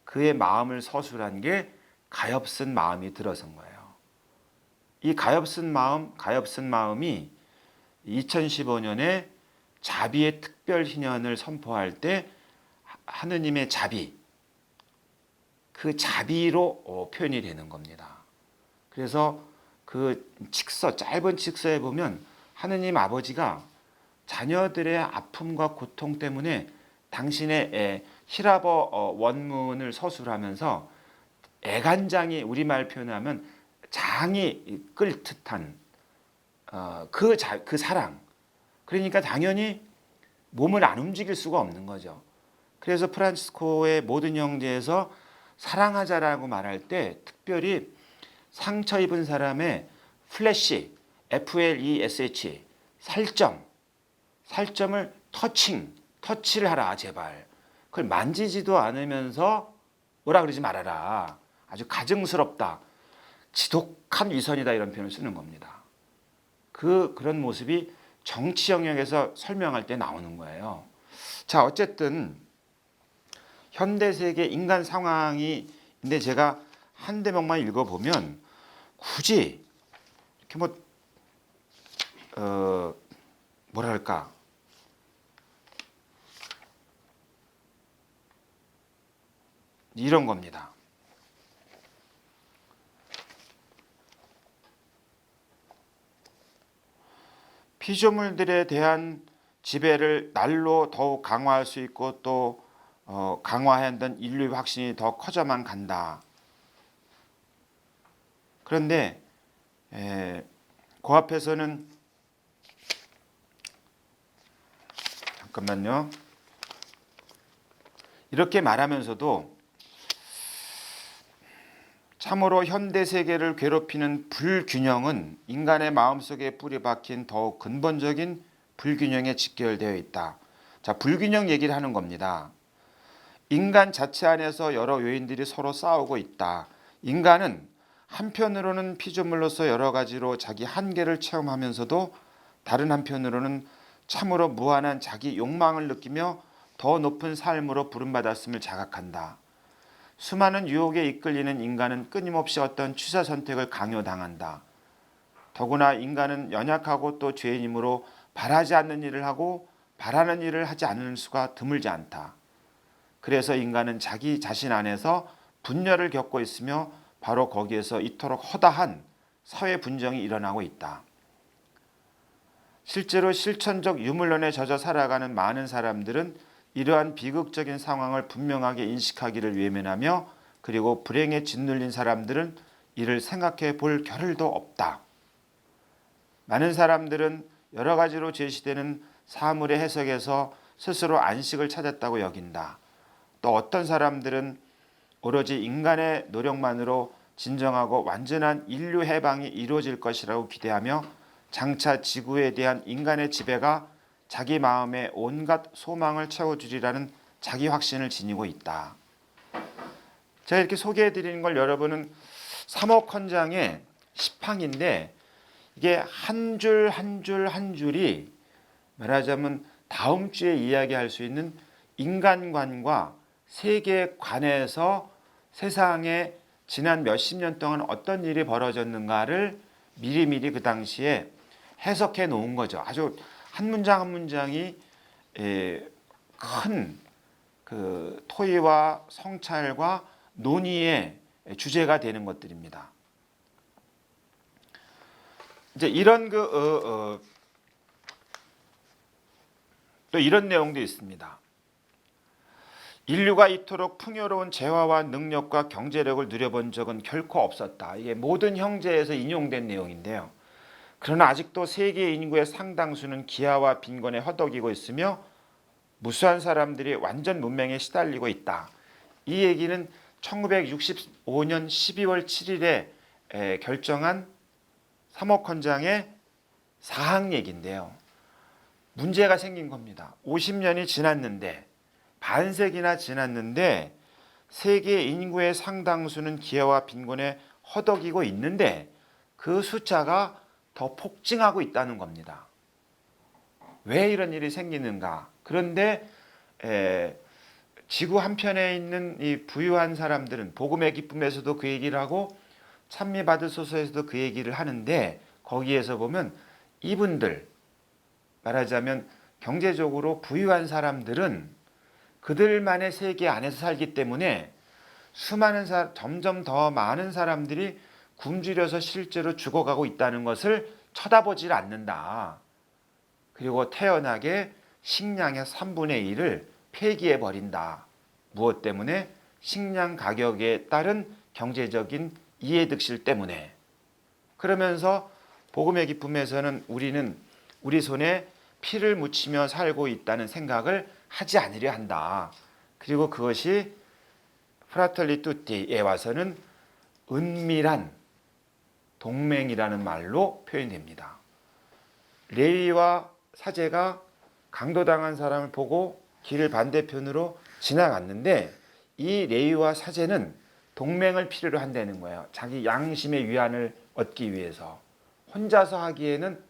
그의 마음을 서술한 게 가엾은 마음이 들어선 거예요. 이 가엾은 마음이 2015년에 자비의 특별 희년을 선포할 때 하느님의 자비, 그 자비로 표현이 되는 겁니다. 그래서 그 짧은 칙서에 보면 하느님 아버지가 자녀들의 아픔과 고통 때문에 당신의 히라버 원문을 서술하면서 애간장이 우리말 표현하면 장이 끓 듯한 그 사랑. 그러니까 당연히 몸을 안 움직일 수가 없는 거죠. 그래서 프란치스코의 모든 형제에서 사랑하자라고 말할 때 특별히 상처 입은 사람의 플래시, FLESH, 살점을 터치를 하라 제발. 그걸 만지지도 않으면서 뭐라 그러지 말아라. 아주 가증스럽다. 지독한 위선이다 이런 표현을 쓰는 겁니다. 그런 모습이 정치 영역에서 설명할 때 나오는 거예요. 자, 어쨌든 현대 세계 인간 상황이 근데 제가 한 대목만 읽어보면 굳이 이렇게 뭐랄까 이런 겁니다. 피조물들에 대한 지배를 날로 더욱 강화할 수 있고 또 강화해야 한다는 인류의 확신이 더 커져만 간다. 그런데 그 앞에서는 잠깐만요. 이렇게 말하면서도 참으로 현대 세계를 괴롭히는 불균형은 인간의 마음속에 뿌리 박힌 더욱 근본적인 불균형에 직결되어 있다. 자, 불균형 얘기를 하는 겁니다. 인간 자체 안에서 여러 요인들이 서로 싸우고 있다. 인간은 한편으로는 피조물로서 여러 가지로 자기 한계를 체험하면서도 다른 한편으로는 참으로 무한한 자기 욕망을 느끼며 더 높은 삶으로 부름받았음을 자각한다. 수많은 유혹에 이끌리는 인간은 끊임없이 어떤 취사 선택을 강요당한다. 더구나 인간은 연약하고 또 죄인이므로 바라지 않는 일을 하고 바라는 일을 하지 않을 수가 드물지 않다. 그래서 인간은 자기 자신 안에서 분열을 겪고 있으며 바로 거기에서 이토록 허다한 사회 분정이 일어나고 있다. 실제로 실천적 유물론에 젖어 살아가는 많은 사람들은 이러한 비극적인 상황을 분명하게 인식하기를 외면하며 그리고 불행에 짓눌린 사람들은 이를 생각해 볼 겨를도 없다. 많은 사람들은 여러 가지로 제시되는 사물의 해석에서 스스로 안식을 찾았다고 여긴다. 또 어떤 사람들은 오로지 인간의 노력만으로 진정하고 완전한 인류 해방이 이루어질 것이라고 기대하며 장차 지구에 대한 인간의 지배가 자기 마음에 온갖 소망을 채워주리라는 자기 확신을 지니고 있다. 제가 이렇게 소개해드리는 걸 여러분은 3억 헌장의 시팡인데 이게 한 줄 한 줄 한 줄이 말하자면 다음 주에 이야기할 수 있는 인간관과 세계관에서 세상에 지난 몇십 년 동안 어떤 일이 벌어졌는가를 미리미리 그 당시에 해석해 놓은 거죠. 아주 한 문장 한 문장이 큰 그 토의와 성찰과 논의의 주제가 되는 것들입니다. 이제 이런 또 이런 내용도 있습니다. 인류가 이토록 풍요로운 재화와 능력과 경제력을 누려본 적은 결코 없었다. 이게 모든 형제에서 인용된 내용인데요. 그러나 아직도 세계 인구의 상당수는 기아와 빈곤에 허덕이고 있으며 무수한 사람들이 완전 문명에 시달리고 있다. 이 얘기는 1965년 12월 7일에 결정한 3억 헌장의 사항 얘기인데요. 문제가 생긴 겁니다. 50년이 지났는데 반세기나 지났는데 세계 인구의 상당수는 기아와 빈곤에 허덕이고 있는데 그 숫자가 더 폭증하고 있다는 겁니다. 왜 이런 일이 생기는가? 그런데 지구 한편에 있는 이 부유한 사람들은 복음의 기쁨에서도 그 얘기를 하고 찬미받으소서에서도 그 얘기를 하는데 거기에서 보면 이분들 말하자면 경제적으로 부유한 사람들은 그들만의 세계 안에서 살기 때문에 수많은 점점 더 많은 사람들이 굶주려서 실제로 죽어가고 있다는 것을 쳐다보질 않는다. 그리고 태연하게 식량의 3분의 1을 폐기해 버린다. 무엇 때문에? 식량 가격에 따른 경제적인 이해득실 때문에. 그러면서 복음의 기쁨에서는 우리는 우리 손에 피를 묻히며 살고 있다는 생각을 하지 않으려 한다. 그리고 그것이 프라텔리 투티에 와서는 은밀한 동맹이라는 말로 표현됩니다. 레위와 사제가 강도당한 사람을 보고 길 반대편으로 지나갔는데 이 레위와 사제는 동맹을 필요로 한다는 거예요. 자기 양심의 위안을 얻기 위해서. 혼자서 하기에는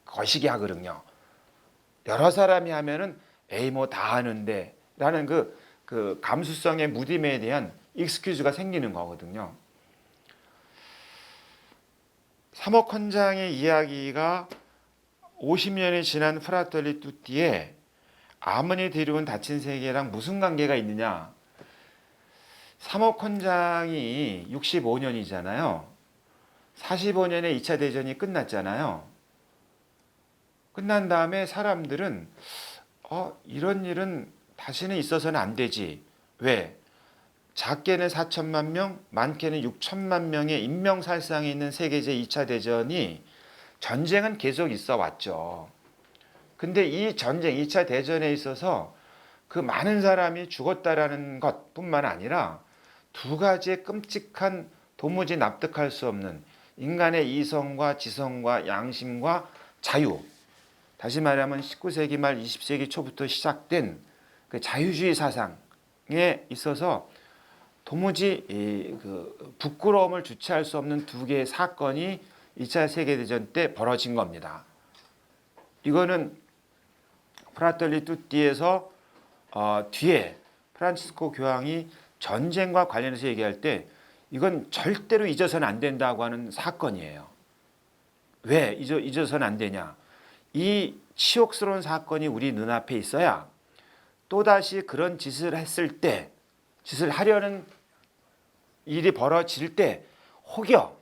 거시기 하거든요. 여러 사람이 하면은 에이 뭐 다 하는데 라는 그 감수성의 무딤에 대한 익스큐즈가 생기는 거거든요. 3억 헌장의 이야기가 50년이 지난 프라텔리 투티에 아문이 데려온 닫힌 세계랑 무슨 관계가 있느냐? 3억 헌장이 65년이잖아요. 45년에 2차 대전이 끝났잖아요. 끝난 다음에 사람들은 이런 일은 다시는 있어서는 안 되지. 왜? 작게는 4천만 명, 많게는 6천만 명의 인명살상이 있는 세계제 2차 대전이 전쟁은 계속 있어 왔죠. 근데 이 전쟁, 2차 대전에 있어서 그 많은 사람이 죽었다라는 것뿐만 아니라 두 가지의 끔찍한 도무지 납득할 수 없는 인간의 이성과 지성과 양심과 자유, 다시 말하면 19세기 말 20세기 초부터 시작된 그 자유주의 사상에 있어서 도무지 그 부끄러움을 주체할 수 없는 두 개의 사건이 2차 세계대전 때 벌어진 겁니다. 이거는 프라텔리 투띠에서 뒤에 프란치스코 교황이 전쟁과 관련해서 얘기할 때 이건 절대로 잊어서는 안 된다고 하는 사건이에요. 왜 잊어서는 안 되냐? 이 치욕스러운 사건이 우리 눈앞에 있어야 또다시 그런 짓을 했을 때, 짓을 하려는 일이 벌어질 때 혹여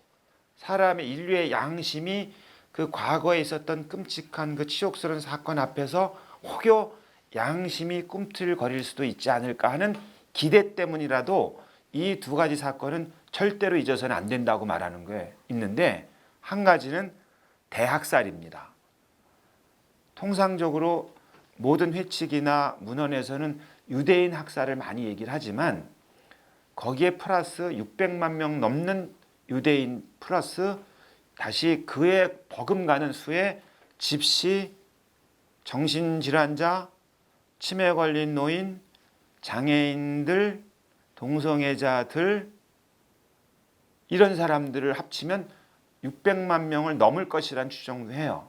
사람의 인류의 양심이 그 과거에 있었던 끔찍한 그 치욕스러운 사건 앞에서 혹여 양심이 꿈틀거릴 수도 있지 않을까 하는 기대 때문이라도 이 두 가지 사건은 절대로 잊어서는 안 된다고 말하는 게 있는데, 한 가지는 대학살입니다. 통상적으로 모든 회칙이나 문헌에서는 유대인 학살을 많이 얘기를 하지만 거기에 플러스 600만 명 넘는 유대인 플러스 다시 그에 버금가는 수의 집시, 정신질환자, 치매 걸린 노인, 장애인들, 동성애자들, 이런 사람들을 합치면 600만 명을 넘을 것이라는 추정도 해요.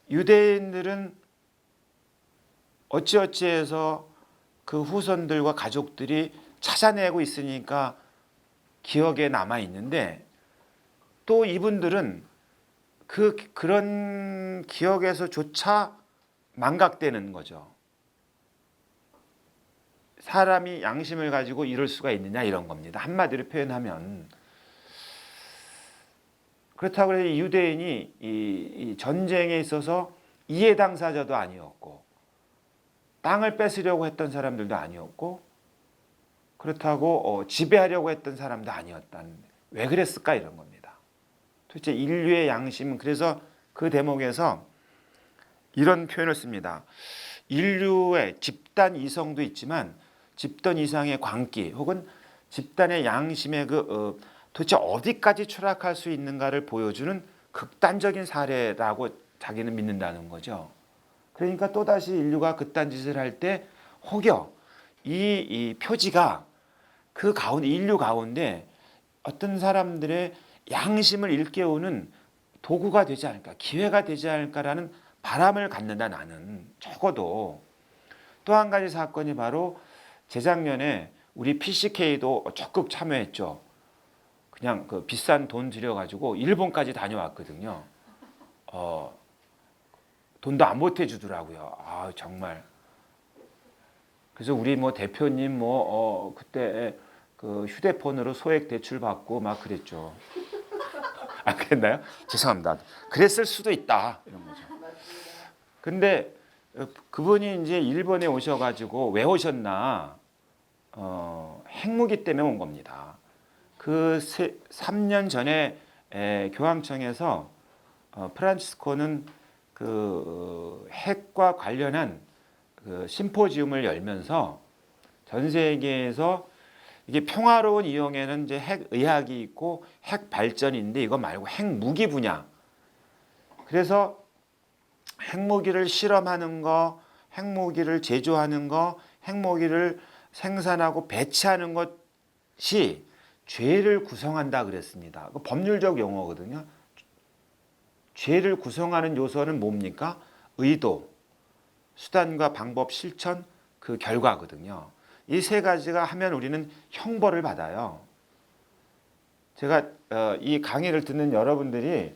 유대인들은 어찌어찌해서 그 후손들과 가족들이 찾아내고 있으니까 기억에 남아 있는데, 또 이분들은 그런 기억에서조차 망각되는 거죠. 사람이 양심을 가지고 이럴 수가 있느냐, 이런 겁니다. 한마디로 표현하면. 그렇다고 해서 유대인이 이 전쟁에 있어서 이해 당사자도 아니었고 땅을 뺏으려고 했던 사람들도 아니었고 그렇다고 지배하려고 했던 사람도 아니었다는, 왜 그랬을까, 이런 겁니다. 도대체 인류의 양심은, 그래서 그 대목에서 이런 표현을 씁니다. 인류의 집단 이성도 있지만 집단 이상의 광기 혹은 집단의 양심의 도대체 어디까지 추락할 수 있는가를 보여주는 극단적인 사례라고 자기는 믿는다는 거죠. 그러니까 또다시 인류가 그딴 짓을 할 때 혹여 이 표지가 그 가운데, 인류 가운데 어떤 사람들의 양심을 일깨우는 도구가 되지 않을까, 기회가 되지 않을까라는 바람을 갖는다, 나는. 적어도. 또 한 가지 사건이 바로 재작년에 우리 PCK도 적극 참여했죠. 그냥 그 비싼 돈 들여가지고 일본까지 다녀왔거든요. 돈도 안 보태주더라고요. 아, 정말. 그래서 우리 뭐 대표님 그때 그 휴대폰으로 소액 대출 받고 막 그랬죠. 안 그랬나요? 죄송합니다. 그랬을 수도 있다, 이런 거죠. 근데 그분이 이제 일본에 오셔가지고 왜 오셨나? 핵무기 때문에 온 겁니다. 그 3년 전에 교황청에서 프란치스코는 그 핵과 관련한 그 심포지움을 열면서 전 세계에서 이게 평화로운 이용에는 이제 핵 의학이 있고 핵 발전이 있는데 이거 말고 핵 무기 분야. 그래서 핵무기를 실험하는 거, 핵무기를 제조하는 거, 핵무기를 생산하고 배치하는 것이 죄를 구성한다 그랬습니다. 그 법률적 용어거든요. 죄를 구성하는 요소는 뭡니까? 의도, 수단과 방법, 실천, 그 결과거든요. 이 세 가지가 하면 우리는 형벌을 받아요. 제가 이 강의를 듣는 여러분들이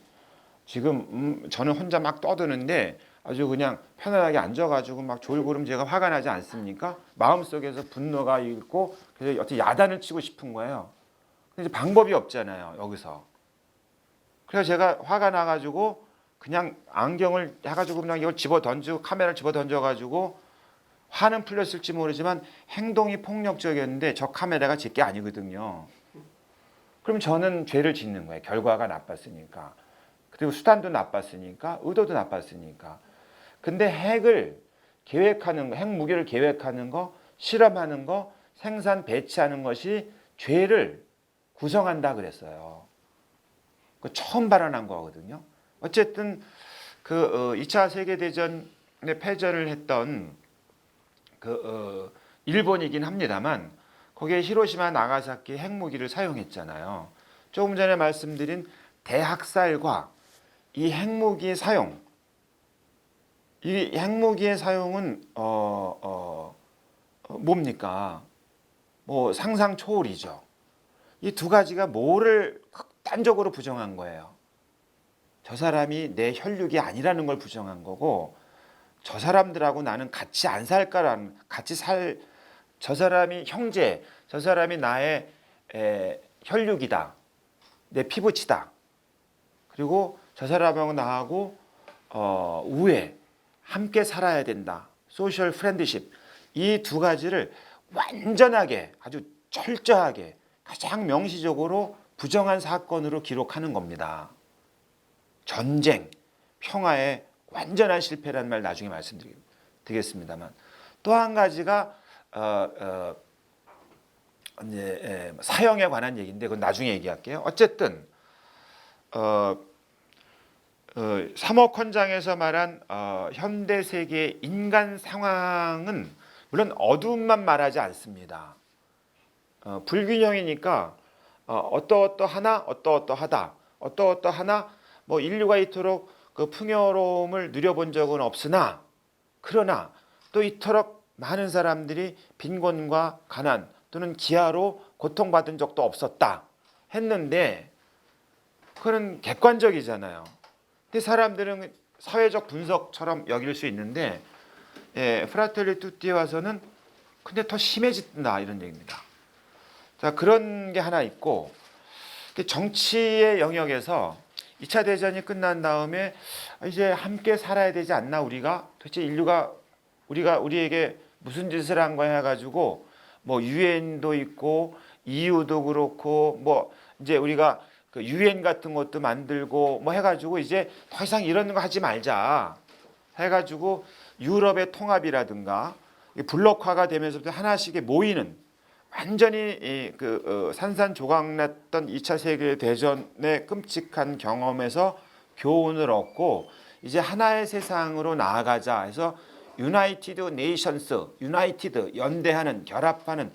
지금 저는 혼자 막 떠드는데 아주 그냥 편안하게 앉아가지고 막 졸고름 제가 화가 나지 않습니까? 마음속에서 분노가 있고 그래서 어떻게 야단을 치고 싶은 거예요. 근데 방법이 없잖아요, 여기서. 그래서 제가 화가 나가지고 그냥 안경을 해가지고 그냥 이걸 집어 던지고 카메라를 집어 던져가지고 화는 풀렸을지 모르지만 행동이 폭력적이었는데 저 카메라가 제 게 아니거든요. 그럼 저는 죄를 짓는 거예요. 결과가 나빴으니까. 그리고 수단도 나빴으니까, 의도도 나빴으니까. 근데 핵을 계획하는 거, 핵 무기를 계획하는 거, 실험하는 거, 생산 배치하는 것이 죄를 구성한다 그랬어요. 그 처음 발언한 거거든요. 어쨌든 그 2차 세계대전에 패전을 했던 일본이긴 합니다만 거기에 히로시마 나가사키 핵무기를 사용했잖아요. 조금 전에 말씀드린 대학살과 이 핵무기의 사용, 이 핵무기의 사용은 뭡니까? 뭐 상상 초월이죠. 이 두 가지가 뭐를 극단적으로 부정한 거예요. 저 사람이 내 혈육이 아니라는 걸 부정한 거고, 저 사람들하고 나는 같이 안 살까라는, 저 사람이 형제, 저 사람이 나의 혈육이다, 내 피부치다. 그리고 저 사람하고 나하고 우애, 함께 살아야 된다. 소셜 프렌드십. 이 두 가지를 완전하게, 아주 철저하게, 가장 명시적으로 부정한 사건으로 기록하는 겁니다. 전쟁, 평화의 완전한 실패라는 말 나중에 말씀드리겠습니다만, 또 한 가지가 사형에 관한 얘기인데 그건 나중에 얘기할게요. 어쨌든 3억 헌장에서 말한 현대 세계의 인간 상황은 물론 어두움만 말하지 않습니다. 불균형이니까 어떠하나 뭐 인류가 이토록 그 풍요로움을 누려본 적은 없으나, 그러나 또 이토록 많은 사람들이 빈곤과 가난 또는 기아로 고통받은 적도 없었다 했는데, 그건 객관적이잖아요. 근데 사람들은 사회적 분석처럼 여길 수 있는데, 프라텔리 투티에 와서는 근데 더 심해진다 이런 얘기입니다. 자, 그런 게 하나 있고, 정치의 영역에서 2차 대전이 끝난 다음에 이제 함께 살아야 되지 않나, 우리가 도대체 인류가 우리에게 무슨 짓을 한 거야 해가지고 뭐 유엔도 있고 EU도 그렇고 뭐 이제 우리가 그 유엔 같은 것도 만들고 뭐 해가지고 이제 더 이상 이런 거 하지 말자 해가지고 유럽의 통합이라든가 블록화가 되면서부터 하나씩 모이는, 완전히 산산조각났던 2차 세계대전의 끔찍한 경험에서 교훈을 얻고 이제 하나의 세상으로 나아가자 해서 유나이티드 네이션스, 유나이티드, 연대하는, 결합하는,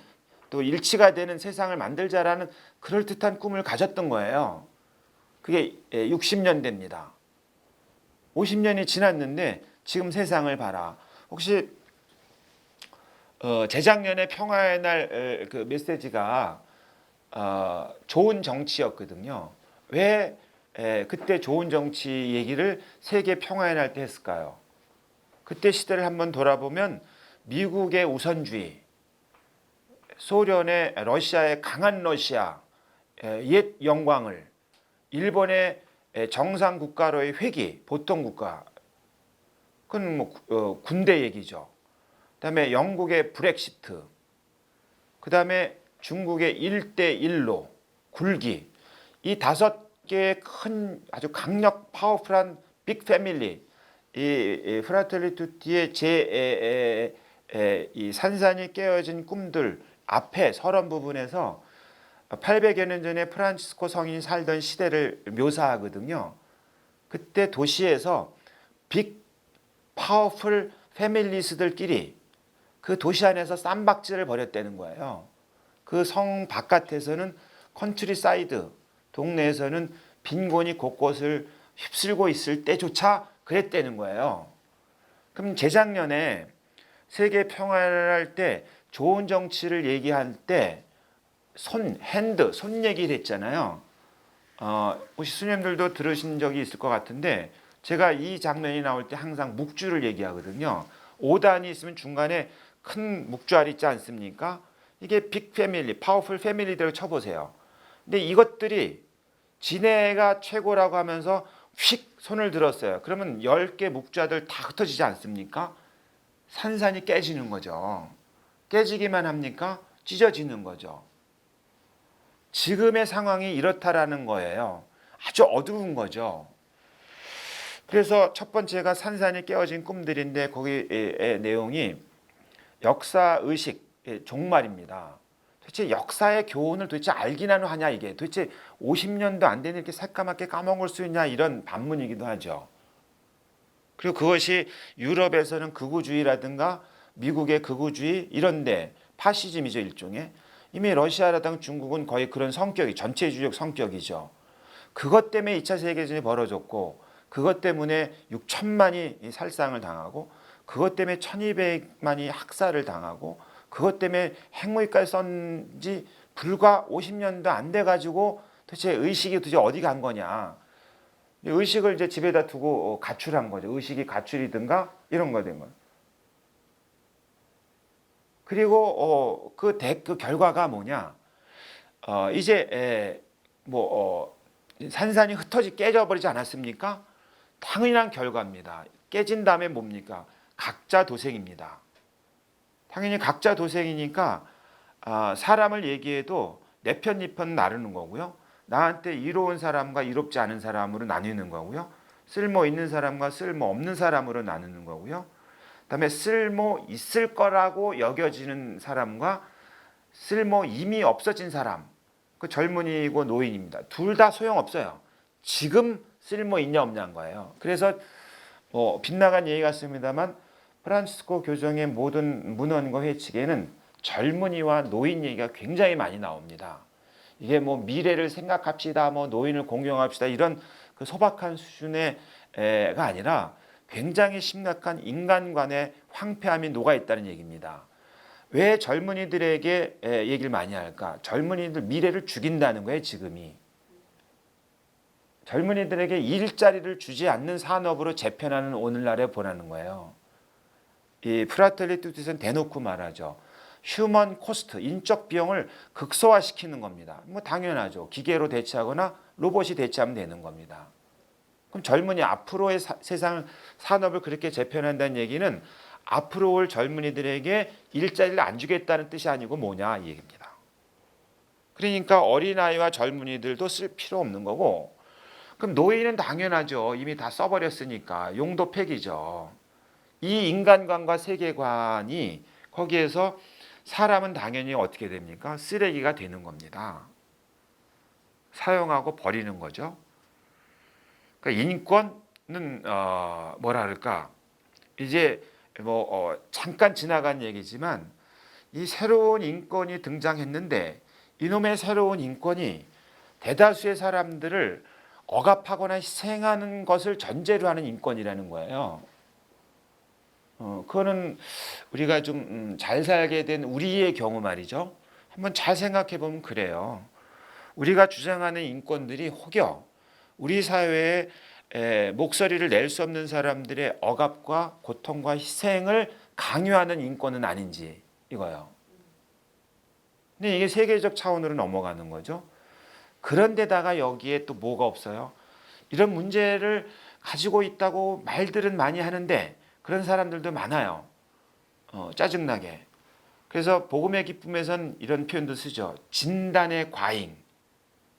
또 일치가 되는 세상을 만들자라는 그럴듯한 꿈을 가졌던 거예요. 그게 60년대입니다. 50년이 지났는데 지금 세상을 봐라. 혹시 재작년에 평화의 날 그 메시지가 좋은 정치였거든요. 왜 그때 좋은 정치 얘기를 세계 평화의 날 때 했을까요? 그때 시대를 한번 돌아보면 미국의 우선주의, 소련의 러시아의 강한 러시아, 옛 영광을, 일본의 정상 국가로의 회귀, 보통 국가, 그건 뭐 군대 얘기죠. 그다음에 영국의 브렉시트, 그다음에 중국의 1대1로 굴기, 이 5개의 큰 아주 강력 파워풀한 빅 패밀리, 이 프라텔리 투티의 이 산산이 깨어진 꿈들 앞에 서론 부분에서 800여 년 전에 프란치스코 성인이 살던 시대를 묘사하거든요. 그때 도시에서 빅 파워풀 패밀리스들끼리 그 도시 안에서 쌈박질을 벌였다는 거예요. 그 성 바깥에서는 컨트리 사이드, 동네에서는 빈곤이 곳곳을 휩쓸고 있을 때조차 그랬다는 거예요. 그럼 재작년에 세계 평화를 할 때 좋은 정치를 얘기할 때 손 얘기를 했잖아요. 혹시 수님들도 들으신 적이 있을 것 같은데, 제가 이 장면이 나올 때 항상 묵주를 얘기하거든요. 5단이 있으면 중간에 큰 묵주알이 있지 않습니까? 이게 빅 패밀리, 파워풀 패밀리대로 쳐보세요. 근데 이것들이 지네가 최고라고 하면서 휙 손을 들었어요. 그러면 10개 묵주아들 다 흩어지지 않습니까? 산산이 깨지는 거죠. 깨지기만 합니까? 찢어지는 거죠. 지금의 상황이 이렇다라는 거예요. 아주 어두운 거죠. 그래서 첫 번째가 산산이 깨어진 꿈들인데, 거기의 내용이 역사의식 종말입니다. 도대체 역사의 교훈을 도대체 알기나 하냐, 이게 도대체 50년도 안 되는 이렇게 새까맣게 까먹을 수 있냐, 이런 반문이기도 하죠. 그리고 그것이 유럽에서는 극우주의라든가 미국의 극우주의 이런데 파시즘이죠, 일종의. 이미 러시아라든가 중국은 거의 그런 성격이 전체주의적 성격이죠. 그것 때문에 2차 세계대전이 벌어졌고, 그것 때문에 6천만이 살상을 당하고, 그것 때문에 1200만이 학살을 당하고, 그것 때문에 핵무기까지 썼지 불과 50년도 안 돼가지고 도대체 의식이 도대체 어디 간 거냐. 의식을 이제 집에다 두고 가출한 거죠. 의식이 가출이든가 이런 거 된 거예요. 그리고 그 결과가 뭐냐? 이제 산산이 흩어지 깨져버리지 않았습니까? 당연한 결과입니다. 깨진 다음에 뭡니까? 각자 도생입니다. 당연히 각자 도생이니까 사람을 얘기해도 내 편, 네 편 나누는 거고요. 나한테 이로운 사람과 이롭지 않은 사람으로 나누는 거고요. 쓸모 있는 사람과 쓸모 없는 사람으로 나누는 거고요. 그다음에 쓸모 있을 거라고 여겨지는 사람과 쓸모 이미 없어진 사람, 그 젊은이고 노인입니다. 둘 다 소용없어요. 지금 쓸모 있냐 없냐인 거예요. 그래서 빗나간 얘기 같습니다만 프란치스코 교정의 모든 문헌과 회칙에는 젊은이와 노인 얘기가 굉장히 많이 나옵니다. 이게 미래를 생각합시다, 노인을 공경합시다 이런 그 소박한 수준의가 아니라 굉장히 심각한 인간관의 황폐함이 녹아 있다는 얘기입니다. 왜 젊은이들에게 얘기를 많이 할까? 젊은이들 미래를 죽인다는 거예요, 지금이. 젊은이들에게 일자리를 주지 않는 산업으로 재편하는 오늘날에 보라는 거예요. 이 프라텔리 투티는 대놓고 말하죠. 휴먼 코스트, 인적 비용을 극소화시키는 겁니다. 당연하죠. 기계로 대체하거나 로봇이 대체하면 되는 겁니다. 그럼 젊은이 앞으로의 세상 산업을 그렇게 재편한다는 얘기는 앞으로 올 젊은이들에게 일자리를 안 주겠다는 뜻이 아니고 뭐냐 이 얘기입니다. 그러니까 어린아이와 젊은이들도 쓸 필요 없는 거고, 그럼 노인은 당연하죠. 이미 다 써버렸으니까 용도 폐기죠. 이 인간관과 세계관이 거기에서 사람은 당연히 어떻게 됩니까? 쓰레기가 되는 겁니다. 사용하고 버리는 거죠. 그러니까 인권은 뭐라 그럴까? 이제 잠깐 지나간 얘기지만 이 새로운 인권이 등장했는데 이놈의 새로운 인권이 대다수의 사람들을 억압하거나 희생하는 것을 전제로 하는 인권이라는 거예요. 그거는 우리가 좀 잘 살게 된 우리의 경우 말이죠. 한번 잘 생각해 보면 그래요. 우리가 주장하는 인권들이 혹여 우리 사회에 목소리를 낼 수 없는 사람들의 억압과 고통과 희생을 강요하는 인권은 아닌지 이거요. 근데 이게 세계적 차원으로 넘어가는 거죠. 그런데다가 여기에 또 뭐가 없어요? 이런 문제를 가지고 있다고 말들은 많이 하는데 그런 사람들도 많아요. 짜증나게. 그래서 복음의 기쁨에선 이런 표현도 쓰죠. 진단의 과잉.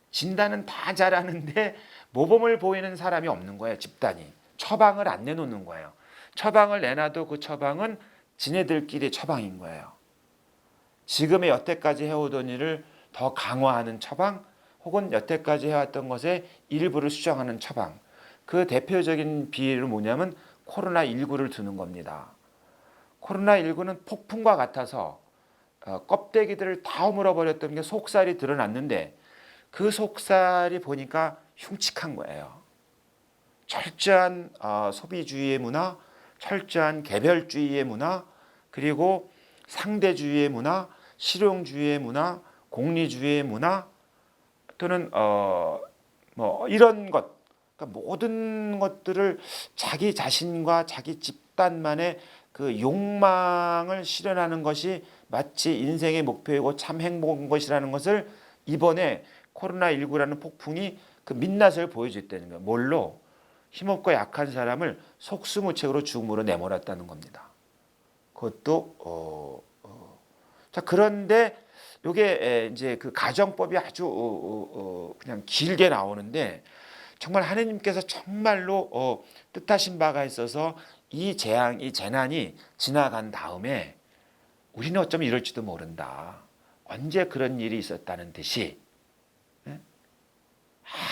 진단은 다 잘하는데 모범을 보이는 사람이 없는 거예요. 집단이. 처방을 안 내놓는 거예요. 처방을 내놔도 그 처방은 지네들끼리 처방인 거예요. 지금의 여태까지 해오던 일을 더 강화하는 처방, 혹은 여태까지 해왔던 것의 일부를 수정하는 처방. 그 대표적인 비례는 뭐냐면 코로나19를 두는 겁니다. 코로나19는 폭풍과 같아서 껍데기들을 다 허물어버렸던 게 속살이 드러났는데 그 속살이 보니까 흉측한 거예요. 철저한 소비주의의 문화, 철저한 개별주의의 문화, 그리고 상대주의의 문화, 실용주의의 문화, 공리주의의 문화, 또는 이런 것, 그러니까 모든 것들을 자기 자신과 자기 집단만의 그 욕망을 실현하는 것이 마치 인생의 목표이고 참 행복한 것이라는 것을 이번에 코로나19라는 폭풍이 그 민낯을 보여줬다는 거예요. 뭘로? 힘없고 약한 사람을 속수무책으로 죽음으로 내몰았다는 겁니다. 그것도 자, 그런데 이게 이제 그 가정법이 아주 그냥 길게 나오는데 정말 하느님께서 정말로 뜻하신 바가 있어서 이 재난이 지나간 다음에 우리는 어쩌면 이럴지도 모른다. 언제 그런 일이 있었다는 듯이, 예?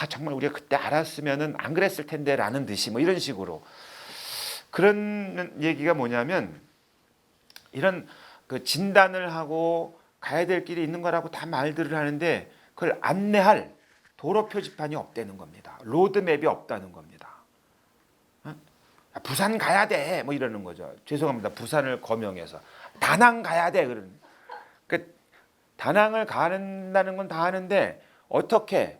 정말 우리가 그때 알았으면은 안 그랬을 텐데라는 듯이 뭐 이런 식으로 그런 얘기가 뭐냐면 이런 그 진단을 하고 가야 될 길이 있는 거라고 다 말들을 하는데 그걸 안내할 도로 표지판이 없다는 겁니다. 로드맵이 없다는 겁니다. 부산 가야 돼 뭐 이러는 거죠. 죄송합니다. 부산을 거명해서 다낭 가야 돼 그런. 그 다낭을 가는다는 건 다 하는데 어떻게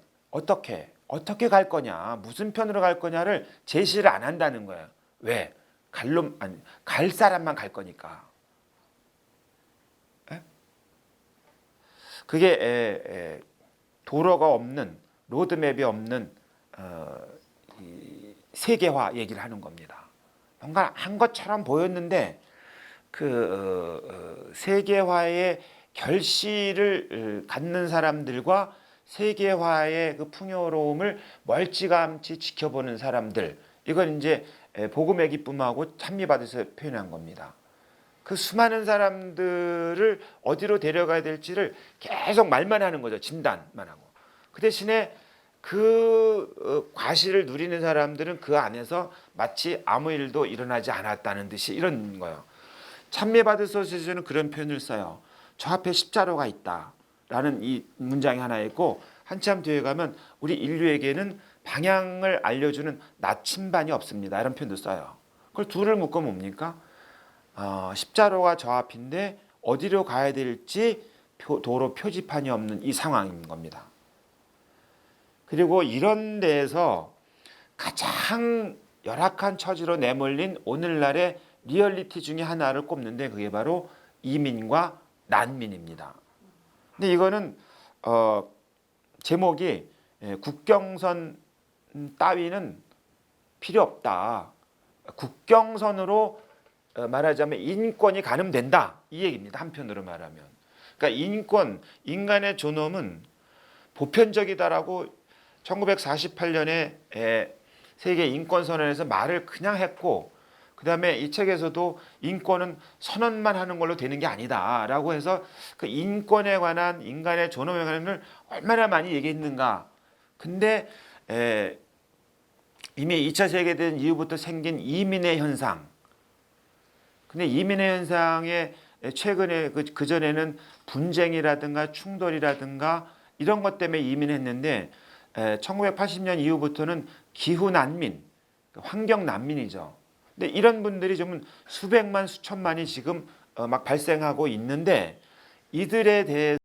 갈 거냐, 무슨 편으로 갈 거냐를 제시를 안 한다는 거예요. 왜? 갈 사람만 갈 거니까. 에? 그게 도로가 없는, 로드맵이 없는 이 세계화 얘기를 하는 겁니다. 뭔가 한 것처럼 보였는데 그 세계화의 결실을 갖는 사람들과 세계화의 그 풍요로움을 멀찌감치 지켜보는 사람들, 이건 이제 복음의 기쁨하고 찬미받아서 표현한 겁니다. 그 수많은 사람들을 어디로 데려가야 될지를 계속 말만 하는 거죠. 진단만 하고. 그 대신에 그 과실을 누리는 사람들은 그 안에서 마치 아무 일도 일어나지 않았다는 듯이 이런 거예요. 찬미받으소서에서는 그런 표현을 써요. 저 앞에 십자로가 있다라는 이 문장이 하나 있고 한참 뒤에 가면 우리 인류에게는 방향을 알려주는 나침반이 없습니다. 이런 표현도 써요. 그걸 둘을 묶으면 뭡니까? 십자로가 저 앞인데 어디로 가야 될지 도로 표지판이 없는 이 상황인 겁니다. 그리고 이런 데에서 가장 열악한 처지로 내몰린 오늘날의 리얼리티 중에 하나를 꼽는데 그게 바로 이민과 난민입니다. 근데 이거는 제목이 국경선 따위는 필요 없다. 국경선으로 말하자면 인권이 가늠된다. 이 얘기입니다. 한편으로 말하면. 그러니까 인간의 존엄은 보편적이다라고 1948년에 세계 인권선언에서 말을 그냥 했고 그 다음에 이 책에서도 인권은 선언만 하는 걸로 되는 게 아니다라고 해서 그 인권에 관한 인간의 존엄에 관한 얼마나 많이 얘기했는가. 근데 이미 2차 세계대전 이후부터 생긴 이민의 현상. 근데 이민의 현상에 최근에 그 전에는 분쟁이라든가 충돌이라든가 이런 것 때문에 이민했는데 1980년 이후부터는 기후 난민, 환경 난민이죠. 근데 이런 분들이 좀 수백만 수천만이 지금 막 발생하고 있는데 이들에 대해서